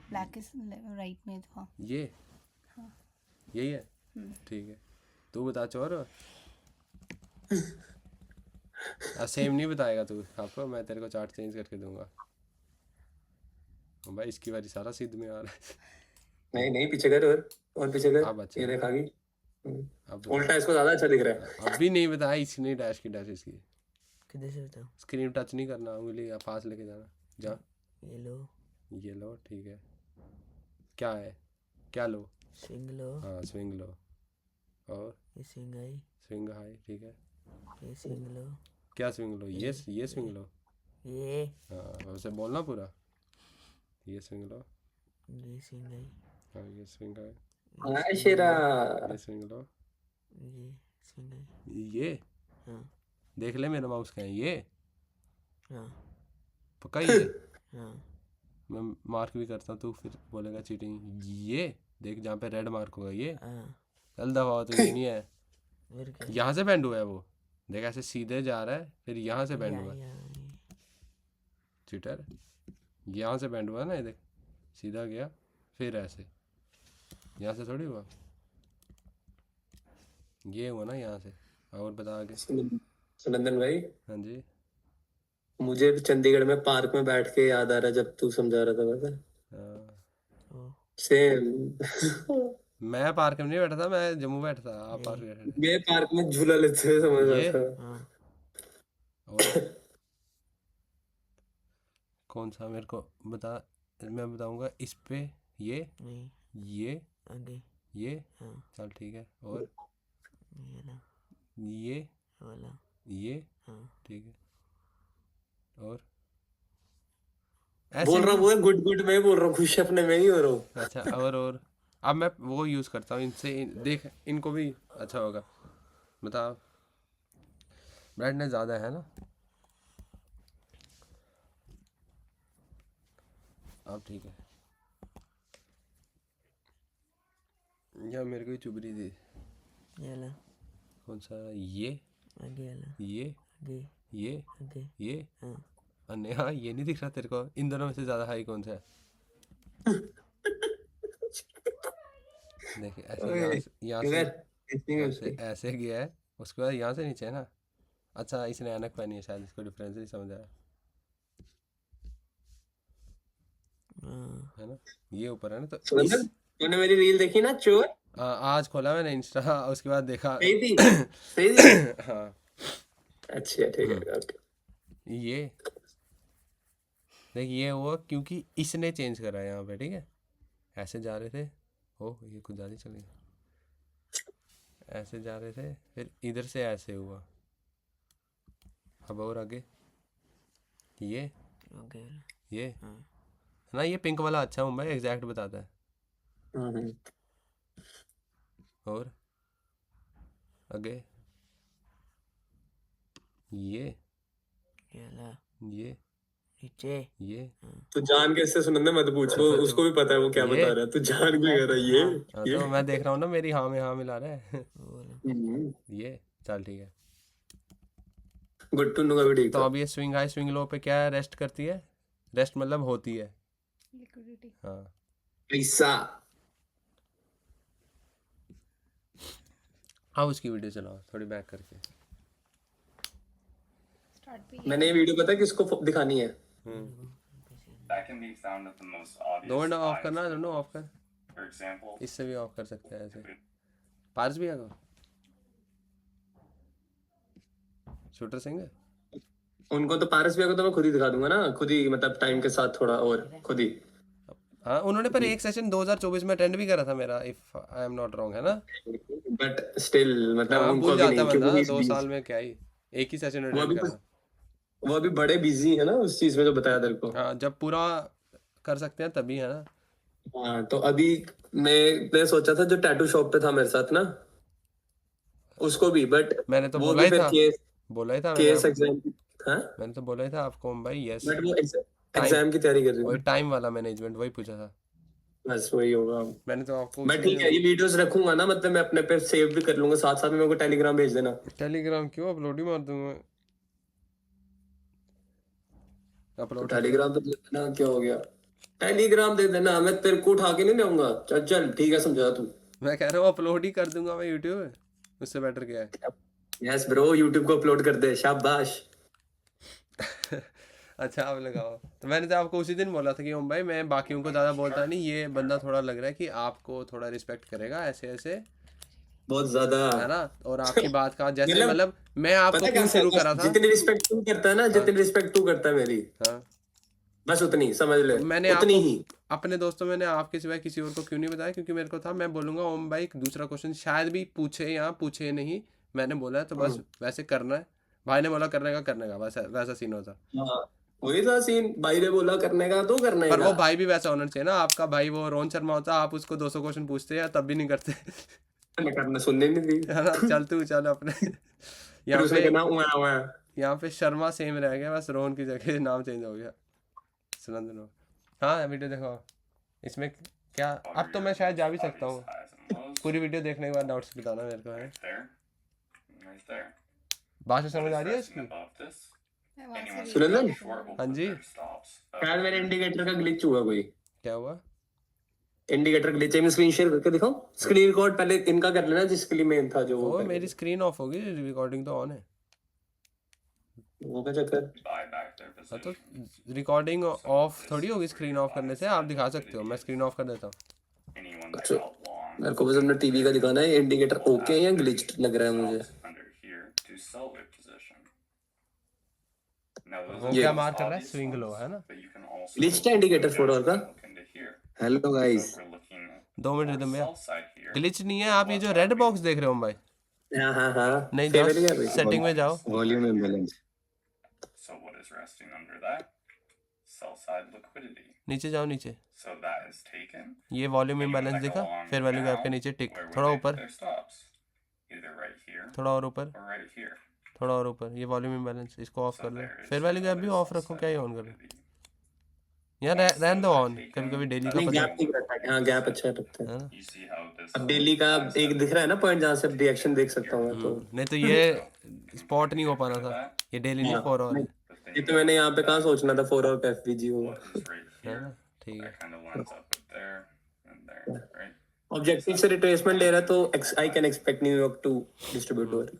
ब्लैक इज राइट में था। ये हाँ। यही है, ठीक है। तू बता चोर। सेम नहीं बताएगा तू आपको, मैं तेरे को चार्ट चेंज करके दूंगा। भाई इसकी बारी सारा सिद्ध में आ रहा है। नहीं नहीं पीछे कर, और पीछे कर, अब अच्छा ये है। देखा गई। अब उल्टा इसको ज्यादा अच्छा दिख रहा है। अब भी नहीं बताया, इसने डैश की डैश इसकी। किधर से बताऊँ? स्क्रीन टच नहीं करना, उंगली या पास लेके जाना। जा ये लो, ठीक है। क्या है, क्या लो? स्विंग लो, हाँ स्विंग लो, और ये स्विंग आई, स्विंग हाई, ठीक है। ये स्विंग लो, क्या स्विंग लो? ये स्विंग लो। ये हाँ उसे बोलना पूरा। ये स्विंग लो, ये स्विंग आई, हाँ ये स्विंग हाई, हाँ शेरा, ये स्विंग लो, ये स्विंग आई। ये हाँ देख ले मेरा माउस कहाँ है, ये हाँ पक्का ही है। हाँ मैं मार्क भी करता हूँ, तू फिर बोलेगा चीटिंग। ये देख जहाँ पे रेड मार्क होगा ये, हाँ चल दफा, तो ये नहीं है। फिर क्या? यहाँ से बेंड हुआ है वो, देख ऐसे सीधे जा रहा है, फिर यहाँ से बेंड यहाँ हुआ है। यहाँ चीटर, यहाँ से बेंड हुआ है ना, ये देख सीधा गया, फिर ऐसे यहाँ से थोड़ी हुआ, ये हुआ ना यहाँ से। और बता आगे। सुनंदन भाई, हाँ जी। मुझे चंडीगढ़ में पार्क में बैठ के याद आ रहा जब तू समझा रहा था, पता हाँ, ओ सेम। मैं पार्क में नहीं बैठा था, मैं जम्मू बैठा था, आप पार्क में बैठे थे। मैं पार्क में झूला लेते हुए समझ ये? रहा था। हाँ और कौन सा मेरे को बता, मैं बताऊंगा इस पे। ये नहीं ये आगे ये हाँ चल ठीक है। और ये ना ये वाला ये हाँ ठीक है। और बोल ऐसे रहा हूँ, वो गुड गुड में बोल रहा हूँ, खुश अपने में ही हो रहा हूँ। अच्छा। और अब मैं वो यूज़ करता हूँ इनसे, देख इनको भी अच्छा होगा। बता, ब्राइटनेस ज़्यादा है ना, अब ठीक है। या मेरे को ही चुभ रही थी। ये वाला कौन सा? ये आगे वाला ये आगे ये आगे ये हाँ अन्य, हाँ ये नहीं दिख रहा तेरे को? इन दोनों में से ज़्यादा हाई कौन सा है? देखिए ऐसे यहाँ से ऐसे गया है, उसके बाद यहाँ से नीचे है ना। अच्छा इसने ऐनक पहनी है शायद, इसको डिफरेंस नहीं समझ आया हाँ है ना। ये ऊपर है ना, तो सुनंदन, तूने मेरी रील देखी ना चोर? आज खोला मैंने इंस्टा, उसके बाद देखा। सही थी, सही थी। हाँ अच्छा ठीक है, ओके। ये देख, ये हुआ क्योंकि इसने चेंज करा है यहाँ पे, ठीक है। ऐसे जा रहे थे, ओ ये कुछ ज़्यादा चल गया। ऐसे जा रहे थे, फिर इधर से ऐसे हुआ। अब और आगे ये आगे वाला ये हाँ है ना, ये पिंक वाला अच्छा मुंबई एग्जैक्ट बताता है। और आगे ये वाला ये नीचे ये तू जान के इससे सुनंदन मत पूछ, वो उसको भी पता है वो क्या ये? बता रहा है, तू जान के कर रहा है ये। हाँ, तो मैं देख रहा हूँ ना, मेरी हाँ में हाँ मिला रहा है। वो वाला ये चल ठीक है। गुड टू नो का भी ठीक तो था। अब ये स्विंग हाई स्विंग लो पे क्या रेस्ट करती है? रेस्ट मतलब होती है। लिक्विडिटी। हाँ पैसा। अब उसकी वीडियो चलाओ थोड़ी बैक करके। स्टार्ट पे मैंने ये वीडियो पता है किसको दिखानी है? That can be found at the most obvious दोनों ऑफ eyes करना, level. दोनों ऑफ कर। For example, इससे भी ऑफ कर सकते हैं ऐसे। पार्स भी आएगा, शूटर सिंह है। उनको तो पारस भैया को तो मैं खुद ही दिखा दूंगा ना, खुद ही मतलब टाइम के साथ थोड़ा और खुद ही। हाँ उन्होंने पर एक सेशन 2024 में अटेंड भी करा था मेरा, if I am not wrong, है ना। बट स्टिल मतलब हाँ उनको भूल भी जाता नहीं, बंदा, क्योंकि 2 साल में क्या ही एक ही सेशन वो अटेंड अभी करा। वो अभी बड़े बिजी है ना उस चीज में जो बताया तेरे को। हाँ जब पूरा कर सकते हैं तभी, है ना। हाँ तो अभी मैं सोचा था जो टैटू शॉप पे था मेरे साथ ना, उसको भी, बट मैंने तो वो बोला भी ही फिर था, केस बोला ही था केस मैंने, एग्जाम। हाँ मैंने तो बोला ही था आपको भाई। यस, बट वो एग्जाम की तैयारी कर रही वही हूँ। टाइम वाला मैनेजमेंट वही पूछा था बस वही होगा। मैंने तो आपको। बट ठीक है, ये वीडियोस रखूंगा ना, मतलब मैं अपने पे सेव भी कर लूंगा, साथ साथ में मेरे को टेलीग्राम भेज देना। टेलीग्राम क्यों, अपलोड ही मार दूंगा। तो अपलोड टेलीग्राम पे दे देना, क्या हो गया? टेलीग्राम दे देना, मैं तेरे को उठा के नहीं लाऊंगा। चल चल ठीक है, समझा तू। मैं कह रहा हूँ अपलोड ही कर दूंगा मैं यूट्यूब, उससे बेटर क्या है। यस ब्रो, यूट्यूब को अपलोड कर दे, शाबाश। अच्छा आप लगाओ। तो मैंने तो आपको उसी दिन बोला था कि ओम भाई मैं बाकियों को ज़्यादा बोलता नहीं, ये बंदा थोड़ा लग रहा है कि आपको थोड़ा रिस्पेक्ट करेगा ऐसे ऐसे, बहुत ज्यादा है ना। और आपकी बात का जैसे मतलब मतलब मैं आपको पता क्यों क्या शुरू करा था। जितनी रिस्पेक्ट तू करता है ना, जितनी रिस्पेक्ट तू करता है मेरी, हाँ बस उतनी समझ ले, तो मैंने उतनी आपको ही। अपने दोस्तों मैंने आपके सिवाय किसी और को क्यों नहीं बताया, क्योंकि मेरे को था मैं बोलूंगा ओम भाई एक दूसरा क्वेश्चन शायद भी पूछे या पूछे नहीं, मैंने बोला है तो बस वैसे करना है। भाई ने बोला करने का वैसा वैसा सीन होता। हाँ वही था सीन, भाई ने बोला करने का तो करने पर का। वो भाई भी वैसा होना चाहिए ना, आपका भाई वो रोहन शर्मा होता, आप उसको 200 क्वेश्चन पूछते या तब भी नहीं करते। करना सुनने नहीं दी, है ना, चल तू चल अपने फिर यहाँ उसने पे। कहना उआ उआ। यहाँ पे शर्मा सेम रह गया, बस रोहन की जगह नाम चेंज हो गया। सुनंदन हो। हाँ वीडियो देखो इसमें क्या, अब तो मैं शायद जा भी सकता हूँ। पूरी वीडियो देखने के बाद डाउट्स बताना मेरे को है। Right there. Right there. बात समझ What आ is रही है resting इसकी? above this? मैं वहाँ से Anyone read सुनंदन? कर short will हाँ put जी। their stops. शायद मेरे इंडिकेटर का ग्लिच हुआ कोई। क्या हुआ? इंडिकेटर ग्लिच है, मैं स्क्रीन शेयर करके दिखाऊं? स्क्रीन रिकॉर्ड पहले इनका कर लेना जिसके लिए मेन था जो वो ओ कर मेरी लेना। स्क्रीन ऑफ होगी, रिकॉर्डिंग तो ऑन है। वो क्या चक्कर? Buy back their हाँ तो position. रिकॉर्डिंग ऑफ थोड़ी होगी स्क्रीन ऑफ करने से, आप दिखा सकते हो। मैं स्क्रीन ऑफ कर देता हूँ। Anyone that अच्छा, got long मेरे को बस अपना टीवी का दिखाना है, इंडिकेटर ओके है या ग्लिच लग रहा है मुझे। stops under here to sell their position. Now those वो are क्या the मार कर रहा है? obvious स्विंग लो ones, है ना? but you can also glitch था इंडिकेटर फोर का। look into here. Hello So guys. if we're looking at 2 minute the rhythm में। sell side here, ग्लिच नहीं है, आप ये जो रेड बॉक्स देख रहे हो भाई, हाँ हाँ हाँ। नहीं जाओ फेवर क्या भाई? सेटिंग में जाओ। Volume imbalance. so what is resting under that? Sell side liquidity. नीचे जाओ नीचे, So that is taken. ये वॉल्यूम Anyone इम्बैलेंस that दिखा, got long फिर वैल्यू गैप के now, नीचे टिक, where would थोड़ा they put ऊपर, their stops? Either right here थोड़ा और ऊपर, or right here. थोड़ा और ऊपर। ये वॉल्यूम इम्बैलेंस, इसको ऑफ So कर लो। there is फिर वैल्यू गैप भी another ऑफ sell रखो, side क्या ही ऑन करो liquidity. यार। रहने दो ऑन, कभी कभी डेली का नहीं पता गैप ठीक रहता है। हाँ गैप अच्छा लगता है। है ना। You see how this अब डेली का एक दिख रहा है ना पॉइंट जहाँ से रिएक्शन देख सकता हूँ मैं तो। नहीं तो ये स्पॉट नहीं हो पाना था, ये डेली नहीं 4 और है ये तो मैंने यहाँ पे कहाँ सोचना था 4 और एफवीजी हो। what is right है here. ना। ठीक है, That kind of lines up with there and there, right? Objective से रिट्रेसमेंट ले रहा है तो I can expect New York to distribute over.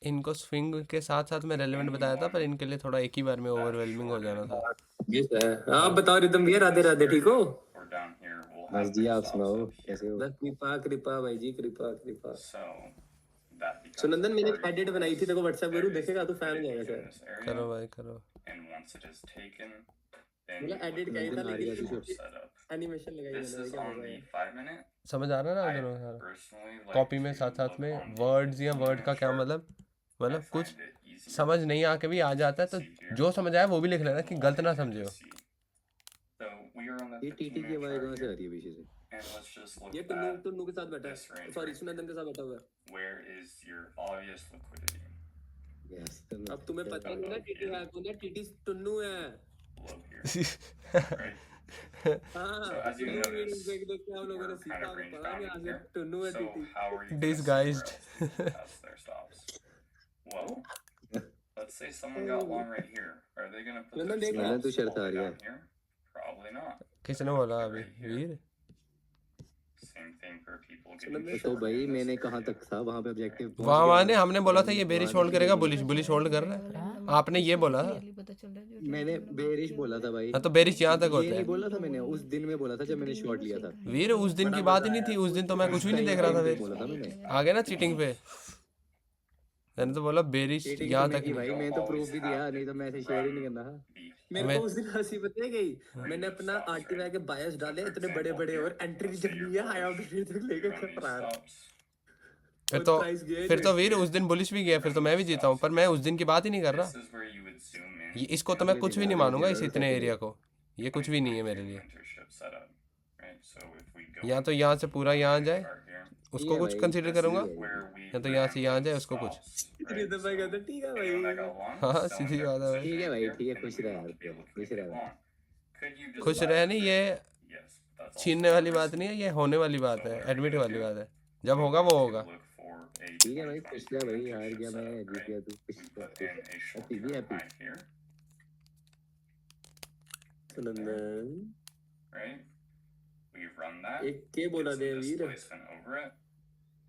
इनको स्विंग के साथ साथ में रेलेवेंट बताया था, पर इनके लिए थोड़ा एक ही बार में ओवरवेलमिंग हो जाना था। ये है। हाँ बताओ रिदम भैया, राधे राधे, ठीक हो? Or down here we'll बस have जी their आप stops सुनाओ up here. कैसे हो? बस कृपा कृपा भाई जी, कृपा कृपा। So that becomes सुनंदन मैंने very एडिट बनाई थी, देखो व्हाट्सएप करूँ, देखेगा तो फैन जाएगा in शायद। this area. करो भाई करो। And once it is taken, then मतलब you एडिट look किया at था the लेकिन visual setup. एनिमेशन लगाई This मैंने, is क्या on होगा the ये? 5-minute. समझ आ रहा है ना I दोनों सारा? personally like कॉपी में to साथ साथ look में on वर्ड्स या 2 वर्ड का minute क्या chart. मतलब I कुछ find it easier. समझ नहीं आके भी आ जाता है, तो जो समझ आया वो भी लिख लेना कि गलत ना समझो। So we are on the ये टीटी की 15-minute आवाज chart कहाँ से आ here, रही है पीछे से? and let's just look ये at टुन्नू के साथ बैठा this है, range सॉरी right सुनंदन के साथ बैठा हुआ है। where is your obvious liquidity Yes, अब तुम्हें पता नहीं ना टीटी है कौन है? टीटी टुन्नू है। below here, right? हाँ, So as you Tunnu notice, meaning देख देख के हम लोगों ने we're सीखा, kind of हमें range पता नहीं bound आज here. टुन्नू है So TT. how are you Disguised. That's their stops. Well, let's say someone got long right here. Are they gonna put Nanda, their देख रहा। stops तो शर्त all the आ way रही है। down here? Probably not. किसने बोला अभी? वीर? Same thing for people Nanda, getting तो short भाई in this मैंने कहाँ area. तक था वहाँ पे ऑब्जेक्टिव वहाँ ने हमने बोला था ये बेरिश होल्ड करेगा, बुलिश बुलिश होल्ड कर रहा है। आपने ये बोला था। मैंने बेरिश बोला था भाई। हाँ तो बेरिश यहाँ तक ये होते नहीं हैं बोला था मैंने, उस दिन में बोला था जब मैंने शॉट लिया था। वीर। उस दिन की बात ही नहीं थी, उस दिन तो मैं कुछ भी नहीं देख रहा था। फिर बोला था मैंने। आ गया ना चीटिंग पे। मैंने तो बोला बेरिश चीटिंग यहाँ तो तक नहीं नहीं। भाई, मैंने तो प्रूफ भी दिया, नहीं तो मैं ऐसे शेयर ही नहीं करना था। मेरे को उस दिन हंसी पता है गई, मैंने अपना आरटीआई के बायस डाले इतने बड़े बड़े और एंट्री जब लिया हाई आउट तक लेके फरार। फिर तो वीर उस दिन बुलिश भी गया, फिर तो मैं भी जीता हूँ, पर मैं उस दिन की बात ही नहीं कर रहा। This is where you would zoom in. ये इसको तो मैं कुछ भी नहीं मानूंगा, इस इतने एरिया को। ये कुछ भी नहीं है मेरे लिए। Mentorship setup, right? So if we go या तो यहाँ से पूरा यहाँ जाए, chart here, उसको कुछ कंसीडर करूंगा, where we या तो यहाँ से यहाँ जाए, उसको कुछ। इतने दफा कहते ठीक है anyone that भाई। got long, हाँ, selling सीधी their बात है भाई। position ठीक है भाई, here, ठीक है, and खुश we रहे want यार, to be able to खुश get रहे। long. Could you just खुश buy रहे नहीं, ये Yes, that's छीनने also वाली बात नहीं है, ये होने वाली बात है, एडमिट वाली बात है। जब होगा वो होगा। look for a ठीक है भाई, खुश रहा भाई, हार गया मैं, जीत right? गया तू, We खुश put in a short Happy, be term happy. high here, Sunandan right? We run that. एक के बोला get they some Veer. displacement over it,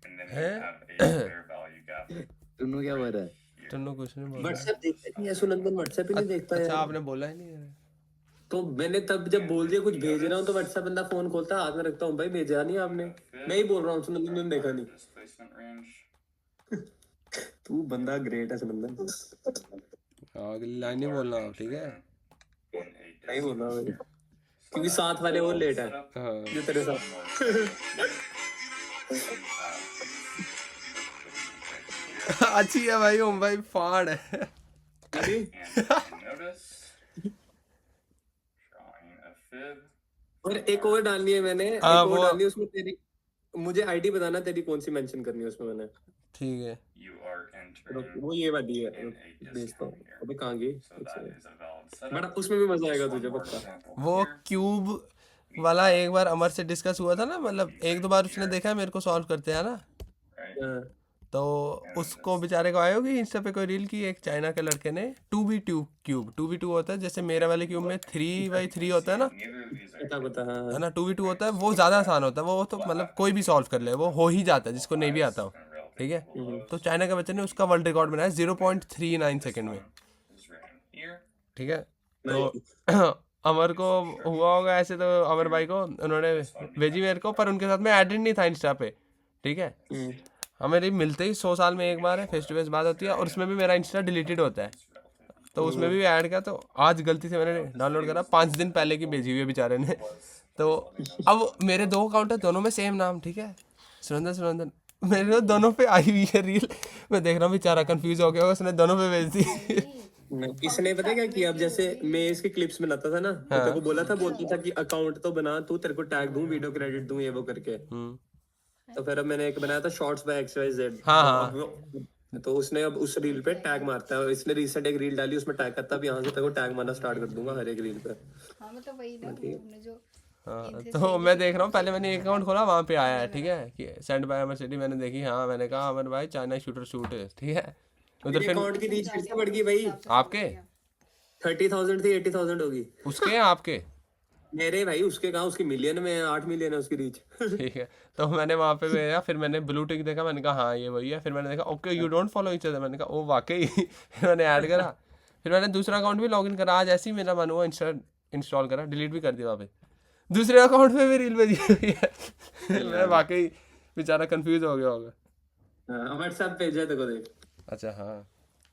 and then we हैं? have a fair value gap here. तुन्नू क्या बोल रहा है? तुन्नू कुछ नहीं बोला। व्हाट्सएप देखता नहीं है सुनंदन, व्हाट्सएप ही नहीं देखता अच्छा है। आपने बोला ही नहीं है। तो मैंने तब जब बोल दिया कुछ भेज रहा हूँ तो व्हाट्सएप बंदा फोन खोलता है, हाथ में रखता हूँ, भाई भेजा नहीं आपने। मैं ही बोल रहा हूँ सुनंदन ने देखा नहीं। Displacement range. तू बंदा ग्रेट है सुनंदन। अगली लाइन नहीं बोलना आप, ठीक है? नहीं बोल रहा भाई, क्योंकि साथ वाले और लेट है हाँ। जो तेरे साथ। अच्छी है भाई, ओम भाई फाड़ है। And notice drawing a fib. और एक और डालनी है मैंने, एक हाँ, और वो- डालनी है उसमें तेरी। मुझे आईडी बताना तेरी कौन सी मेंशन करनी है उसमें मैंने। ठीक है। you are entering वो ये वाली है in a देखता हूँ discount here. अबे कहाँ गई So that is a valid बड़ा setup. उसमें भी मजा आएगा Just one तुझे more पक्का example वो here. क्यूब वाला एक बार अमर से डिस्कस हुआ था ना, मतलब एक दो बार उसने देखा है मेरे को सॉल्व करते हैं ना, Right? हाँ, तो उसको बेचारे को आए होगी इंस्टा पे कोई रील की, एक चाइना के लड़के ने 2v2 क्यूब, 2v2 होता है जैसे मेरे वाले क्यूब में 3x3 होता है ना, Neither of these पता are पता हाँ है हाँ ना, 2v2 होता है, वो ज़्यादा आसान होता है, वो तो मतलब कोई भी सॉल्व कर ले, वो हो ही जाता है जिसको नहीं भी आता हो, ठीक है। तो चाइना के बच्चे ने उसका वर्ल्ड रिकॉर्ड बनाया 0.39 सेकेंड में, is written here. ठीक है। तो अमर को हुआ होगा ऐसे, तो अमर भाई को उन्होंने भेजी मेरे को, पर उनके साथ में एडिट नहीं था इंस्टा पे, ठीक है। हमें मिलते ही 100 साल में एक बार है, फेस टू फेस बात होती है, और उसमें भी मेरा इंस्टा डिलीटेड होता है, तो उसमें भी ऐड किया, तो आज गलती से मैंने डाउनलोड करा, 5 दिन पहले की भेजी हुई है बेचारे ने। तो अब मेरे 2 अकाउंट है, दोनों में सेम नाम, ठीक है, सुनंदन, मेरे दोनों पे आई हुई है रील, मैं देख रहा हूँ बेचारा कंफ्यूज हो गया होगा, उसने दोनों पे भेज दी। इसने पता है क्या किया, अब जैसे मैं इसके क्लिप्स बनाता था ना, तो तेरे को बोलता था कि अकाउंट तो बना तू, तेरे को टैग दूं, वीडियो क्रेडिट दूं, ये वो करके। तो फिर अब मैंने एक बनाया था शॉर्ट्स बाय XYZ, तो उसने अब उस रील पे टैग मारता है, इसने रिसेंट एक रील डाली उसमें टैग करता है, अब यहाँ से तेरे को टैग मारना स्टार्ट कर दूंगा हर एक रील पे। हाँ मतलब वही ना, हमने जो हाँ, तो मैं देख रहा हूँ, पहले मैंने एक अकाउंट खोला, वहाँ पे आया है, ठीक है, कि सेंड बाय अमर सिटी, मैंने देखी, हाँ, मैंने कहा अमर भाई चाइना शूटर शूट है, ठीक है। उधर मेरे फिर अकाउंट की रीच कितनी बढ़ गई भाई, आपके 30,000 थी 80,000 होगी उसके या आपके, मेरे भाई, उसके कहा, उसकी मिलियन में 8 मिलियन है उसकी रीच। ठीक है। तो मैंने वहाँ पे भेजा, फिर मैंने ब्लू टिक देखा, मैंने कहा हाँ ये वही है, फिर मैंने देखा okay you don't follow each other, मैंने कहा ओ वाकई। फिर मैंने ऐड करा, फिर मैंने दूसरा अकाउंट भी लॉगिन करा, आज ऐसे ही मेरा मन हुआ इंस्टॉल करा, डिलीट भी कर दिया वापस, दूसरे अकाउंट पे भी रील भेजी हुई है। मैं वाकई बेचारा कंफ्यूज हो गया होगा। व्हाट्सएप पेज है, देखो देख। अच्छा हाँ,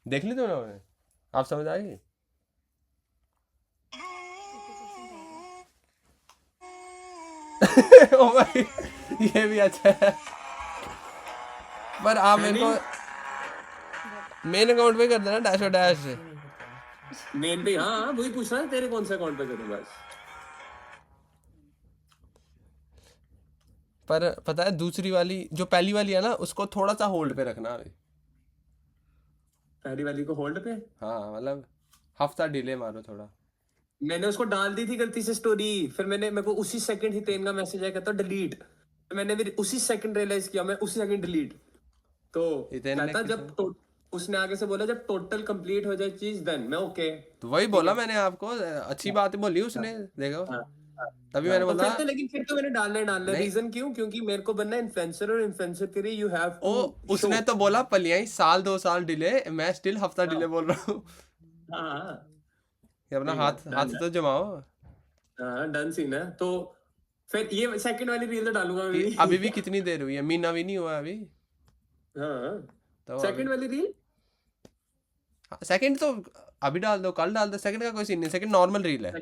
देख ली तुमने, आप समझ आएगी। ओ भाई ये भी अच्छा है, पर आप मेरे को मेन अकाउंट पे कर देना डैश और डैश। मेन पे हाँ वही पूछ रहा है, तेरे कौन से अकाउंट पे करूँ बस। पर पता है दूसरी वाली जो पहली वाली है ना, उसको थोड़ा सा होल्ड पे रखना अभी। पहली वाली को होल्ड पे, हाँ मतलब हफ्ता डिले मारो थोड़ा। मैंने उसको डाल दी थी गलती से स्टोरी, फिर मेरे को उसी सेकंड हितेन का मैसेज आया, कहता डिलीट, मैंने भी उसी सेकंड रियलाइज किया, मैं उसी सेकंड डिलीट। तो हितेन ने कहता जब उसने आगे से बोला जब टोटल कंप्लीट हो जाए चीज देन मैं ओके। तो वही बोला मैंने आपको, अच्छी बात बोली उसने, देखो तभी मैंने बोला। लेकिन फिर तो मैंने डालना रीजन क्यों, क्योंकि मेरे को बनना इन्फ्लुएंसर, और इन्फ्लुएंसर के लिए यू हैव टू। उसने तो बोला पलिया ही 1-2 साल डिले, मैं स्टिल हफ्ता डिले बोल रहा हूँ। हाँ अपना हाथ तो जमाओ। हाँ डन सीन है। तो फिर ये सेकंड वाली रील तो डालूंगा मैं अभी भी कितनी देर हुई है, महीना भी नहीं हुआ अभी। हाँ तो सेकंड वाली रील, सेकंड तो अभी डाल दो, कल डाल दो, सेकंड का कोई सीन नहीं, सेकंड नॉर्मल रील है।